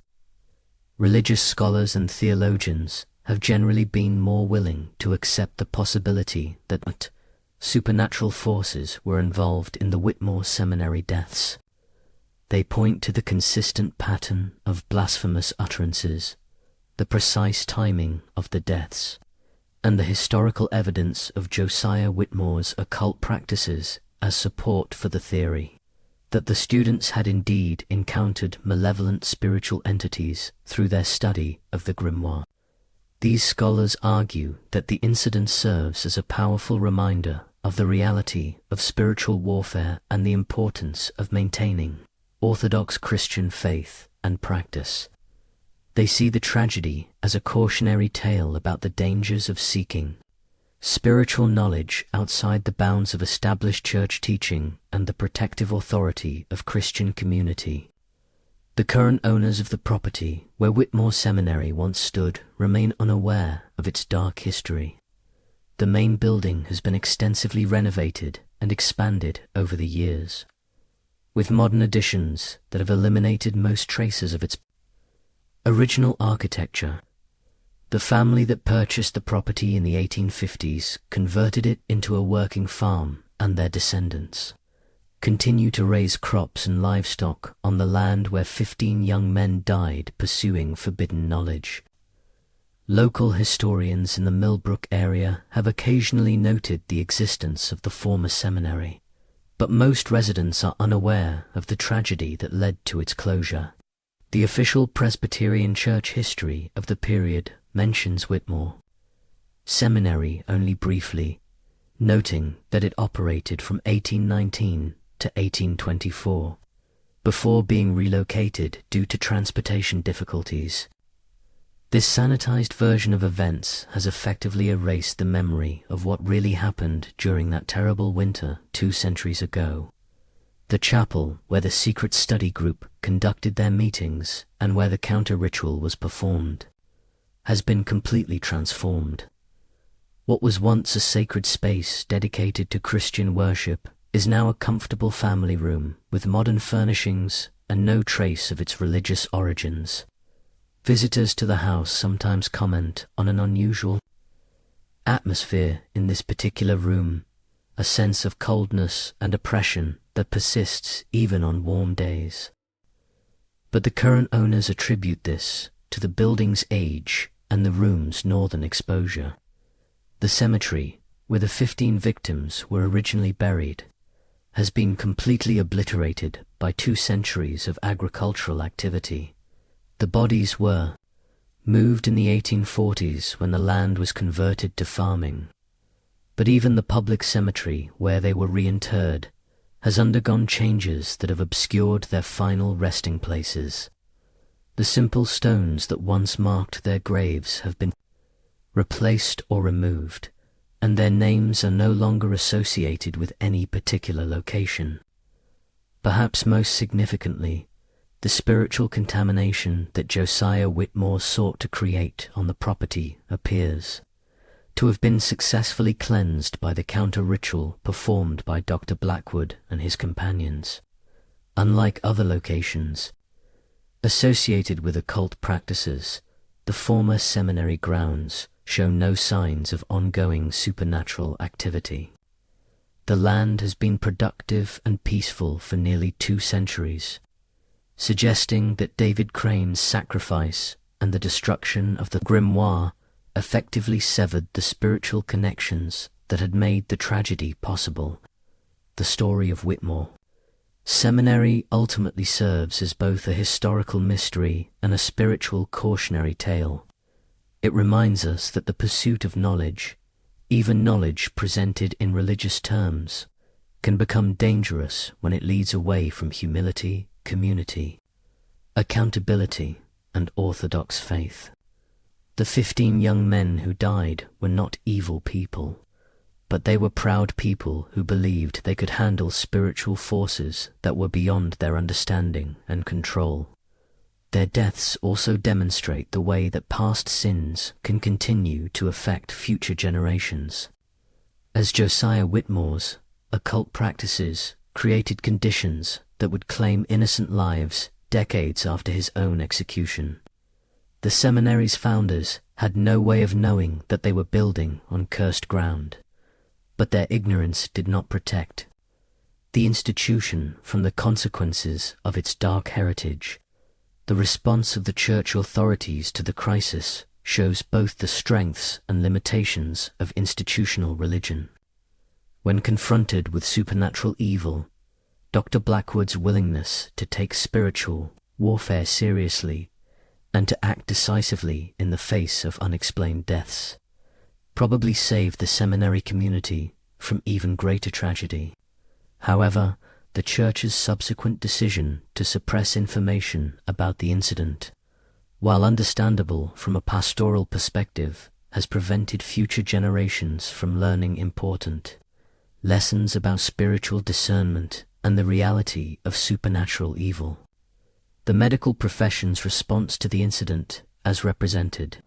Religious scholars and theologians have generally been more willing to accept the possibility that supernatural forces were involved in the Whitmore Seminary deaths. They point to the consistent pattern of blasphemous utterances, the precise timing of the deaths, and the historical evidence of Josiah Whitmore's occult practices as support for the theory that the students had indeed encountered malevolent spiritual entities through their study of the grimoire. These scholars argue that the incident serves as a powerful reminder of the reality of spiritual warfare and the importance of maintaining orthodox Christian faith and practice. They see the tragedy as a cautionary tale about the dangers of seeking spiritual knowledge outside the bounds of established church teaching and the protective authority of Christian community. The current owners of the property where Whitmore Seminary once stood remain unaware of its dark history. The main building has been extensively renovated and expanded over the years, with modern additions that have eliminated most traces of its original architecture. The family that purchased the property in the 1850s converted it into a working farm, and their descendants continue to raise crops and livestock on the land where 15 young men died pursuing forbidden knowledge. Local historians in the Millbrook area have occasionally noted the existence of the former seminary, but most residents are unaware of the tragedy that led to its closure. The official Presbyterian Church history of the period mentions Whitmore Seminary only briefly, noting that it operated from 1819 to 1824, before being relocated due to transportation difficulties. This sanitized version of events has effectively erased the memory of what really happened during that terrible winter 2 centuries ago. The chapel where the secret study group conducted their meetings and where the counter-ritual was performed has been completely transformed. What was once a sacred space dedicated to Christian worship is now a comfortable family room with modern furnishings and no trace of its religious origins. Visitors to the house sometimes comment on an unusual atmosphere in this particular room, a sense of coldness and oppression that persists even on warm days. But the current owners attribute this to the building's age and the room's northern exposure. The cemetery, where the 15 victims were originally buried, has been completely obliterated by 2 centuries of agricultural activity. The bodies were moved in the 1840s when the land was converted to farming. But even the public cemetery where they were reinterred has undergone changes that have obscured their final resting places. The simple stones that once marked their graves have been replaced or removed, and their names are no longer associated with any particular location. Perhaps most significantly, the spiritual contamination that Josiah Whitmore sought to create on the property appears to have been successfully cleansed by the counter-ritual performed by Dr. Blackwood and his companions. Unlike other locations associated with occult practices, the former seminary grounds show no signs of ongoing supernatural activity. The land has been productive and peaceful for nearly 2 centuries, suggesting that David Crane's sacrifice and the destruction of the grimoire effectively severed the spiritual connections that had made the tragedy possible. The story of Whitmore Seminary ultimately serves as both a historical mystery and a spiritual cautionary tale. It reminds us that the pursuit of knowledge, even knowledge presented in religious terms, can become dangerous when it leads away from humility, community, accountability, and orthodox faith. The 15 young men who died were not evil people, but they were proud people who believed they could handle spiritual forces that were beyond their understanding and control. Their deaths also demonstrate the way that past sins can continue to affect future generations. As Josiah Whitmore's occult practices created conditions that would claim innocent lives decades after his own execution, the seminary's founders had no way of knowing that they were building on cursed ground, but their ignorance did not protect the institution from the consequences of its dark heritage. The response of the church authorities to the crisis shows both the strengths and limitations of institutional religion. When confronted with supernatural evil, Dr. Blackwood's willingness to take spiritual warfare seriously and to act decisively in the face of unexplained deaths probably saved the seminary community from even greater tragedy. However, the Church's subsequent decision to suppress information about the incident, while understandable from a pastoral perspective, has prevented future generations from learning important lessons about spiritual discernment and the reality of supernatural evil. The medical profession's response to the incident, as represented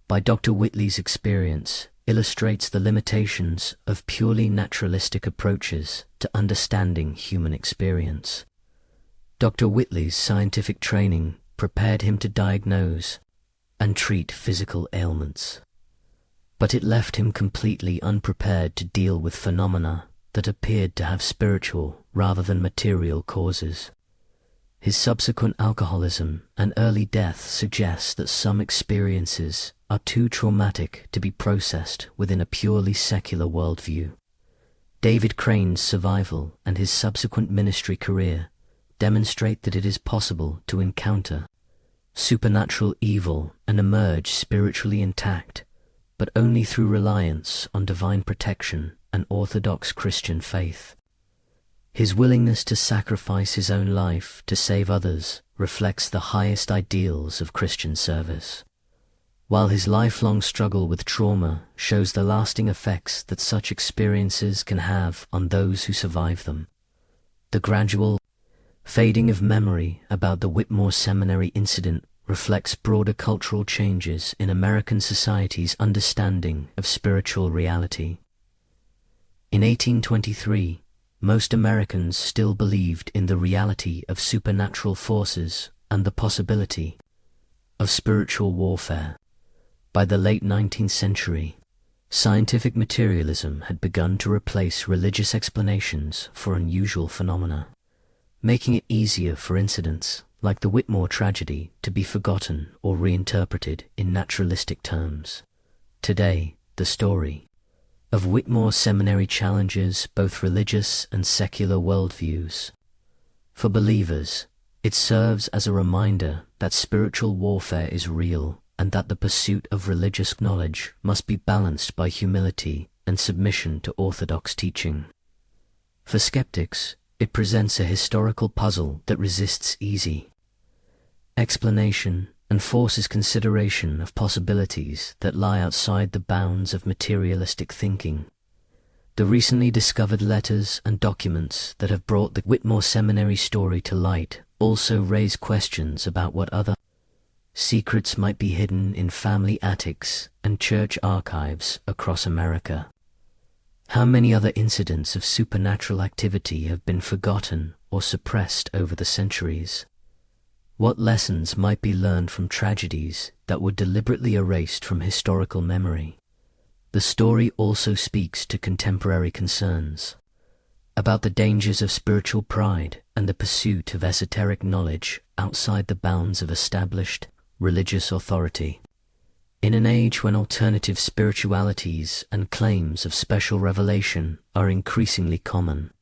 by Dr. Whitley's experience, illustrates the limitations of purely naturalistic approaches to understanding human experience. Dr. Whitley's scientific training prepared him to diagnose and treat physical ailments, but it left him completely unprepared to deal with phenomena that appeared to have spiritual rather than material causes. His subsequent alcoholism and early death suggest that some experiences are too traumatic to be processed within a purely secular worldview. David Crane's survival and his subsequent ministry career demonstrate that it is possible to encounter supernatural evil and emerge spiritually intact, but only through reliance on divine protection and orthodox Christian faith. His willingness to sacrifice his own life to save others reflects the highest ideals of Christian service, while his lifelong struggle with trauma shows the lasting effects that such experiences can have on those who survive them. The gradual fading of memory about the Whitmore Seminary incident reflects broader cultural changes in American society's understanding of spiritual reality. In 1823, most Americans still believed in the reality of supernatural forces and the possibility of spiritual warfare. By the late 19th century, scientific materialism had begun to replace religious explanations for unusual phenomena, making it easier for incidents like the Whitmore tragedy to be forgotten or reinterpreted in naturalistic terms. Today, the story of Whitmore Seminary challenges both religious and secular worldviews. For believers, it serves as a reminder that spiritual warfare is real and that the pursuit of religious knowledge must be balanced by humility and submission to orthodox teaching. For skeptics, it presents a historical puzzle that resists easy explanation and forces consideration of possibilities that lie outside the bounds of materialistic thinking. The recently discovered letters and documents that have brought the Whitmore Seminary story to light also raise questions about what other secrets might be hidden in family attics and church archives across America. How many other incidents of supernatural activity have been forgotten or suppressed over the centuries? What lessons might be learned from tragedies that were deliberately erased from historical memory? The story also speaks to contemporary concerns about the dangers of spiritual pride and the pursuit of esoteric knowledge outside the bounds of established religious authority. In an age when alternative spiritualities and claims of special revelation are increasingly common,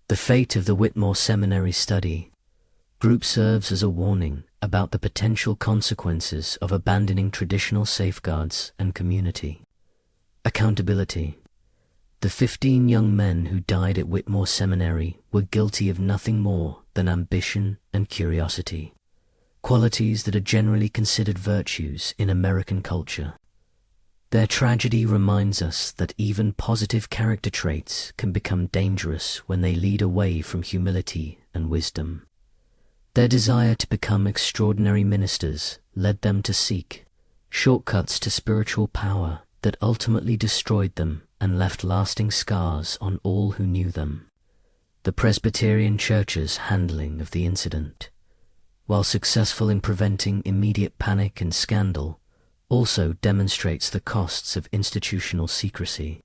the fate of the Whitmore Seminary study group serves as a warning about the potential consequences of abandoning traditional safeguards and community. Accountability. The 15 young men who died at Whitmore Seminary were guilty of nothing more than ambition and curiosity, qualities that are generally considered virtues in American culture. Their tragedy reminds us that even positive character traits can become dangerous when they lead away from humility and wisdom. Their desire to become extraordinary ministers led them to seek shortcuts to spiritual power that ultimately destroyed them and left lasting scars on all who knew them. The Presbyterian Church's handling of the incident, while successful in preventing immediate panic and scandal, also demonstrates the costs of institutional secrecy.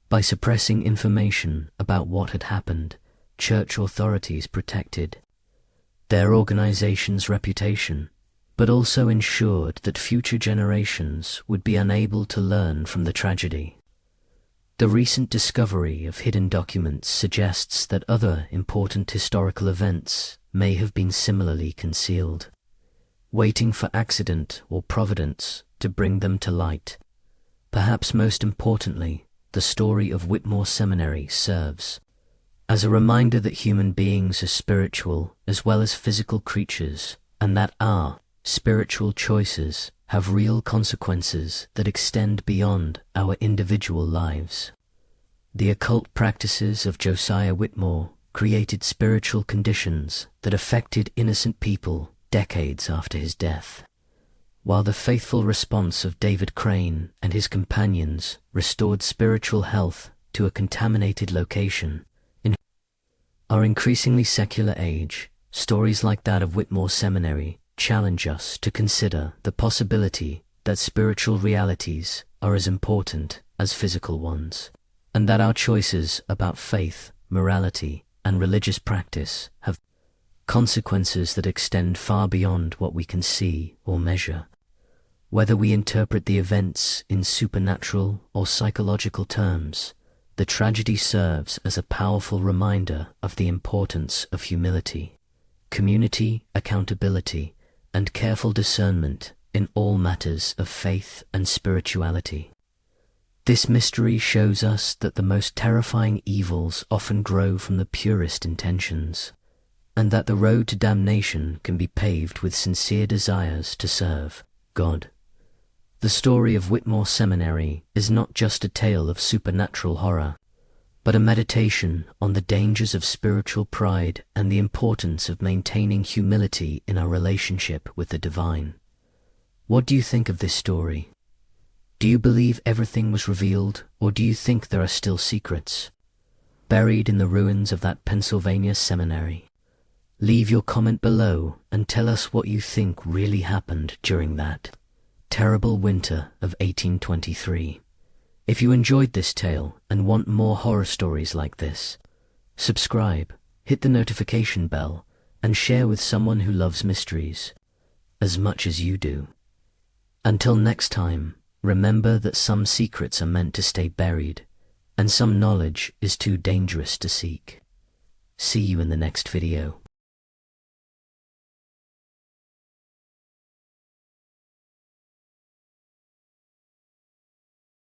By suppressing information about what had happened, church authorities protected their organization's reputation, but also ensured that future generations would be unable to learn from the tragedy. The recent discovery of hidden documents suggests that other important historical events may have been similarly concealed, waiting for accident or providence to bring them to light. Perhaps most importantly, the story of Whitmore Seminary serves as a reminder that human beings are spiritual as well as physical creatures, and that our spiritual choices have real consequences that extend beyond our individual lives. The occult practices of Josiah Whitmore created spiritual conditions that affected innocent people decades after his death, while the faithful response of David Crane and his companions restored spiritual health to a contaminated location. In our increasingly secular age, stories like that of Whitmore Seminary challenge us to consider the possibility that spiritual realities are as important as physical ones, and that our choices about faith, morality, and religious practice have consequences that extend far beyond what we can see or measure. Whether we interpret the events in supernatural or psychological terms, the tragedy serves as a powerful reminder of the importance of humility, community accountability, and careful discernment in all matters of faith and spirituality. This mystery shows us that the most terrifying evils often grow from the purest intentions, and that the road to damnation can be paved with sincere desires to serve God. The story of Whitmore Seminary is not just a tale of supernatural horror, but a meditation on the dangers of spiritual pride and the importance of maintaining humility in our relationship with the divine. What do you think of this story? Do you believe everything was revealed, or do you think there are still secrets buried in the ruins of that Pennsylvania seminary? Leave your comment below and tell us what you think really happened during that terrible winter of 1823. If you enjoyed this tale and want more horror stories like this, subscribe, hit the notification bell, and share with someone who loves mysteries as much as you do. Until next time, remember that some secrets are meant to stay buried, and some knowledge is too dangerous to seek. See you in the next video.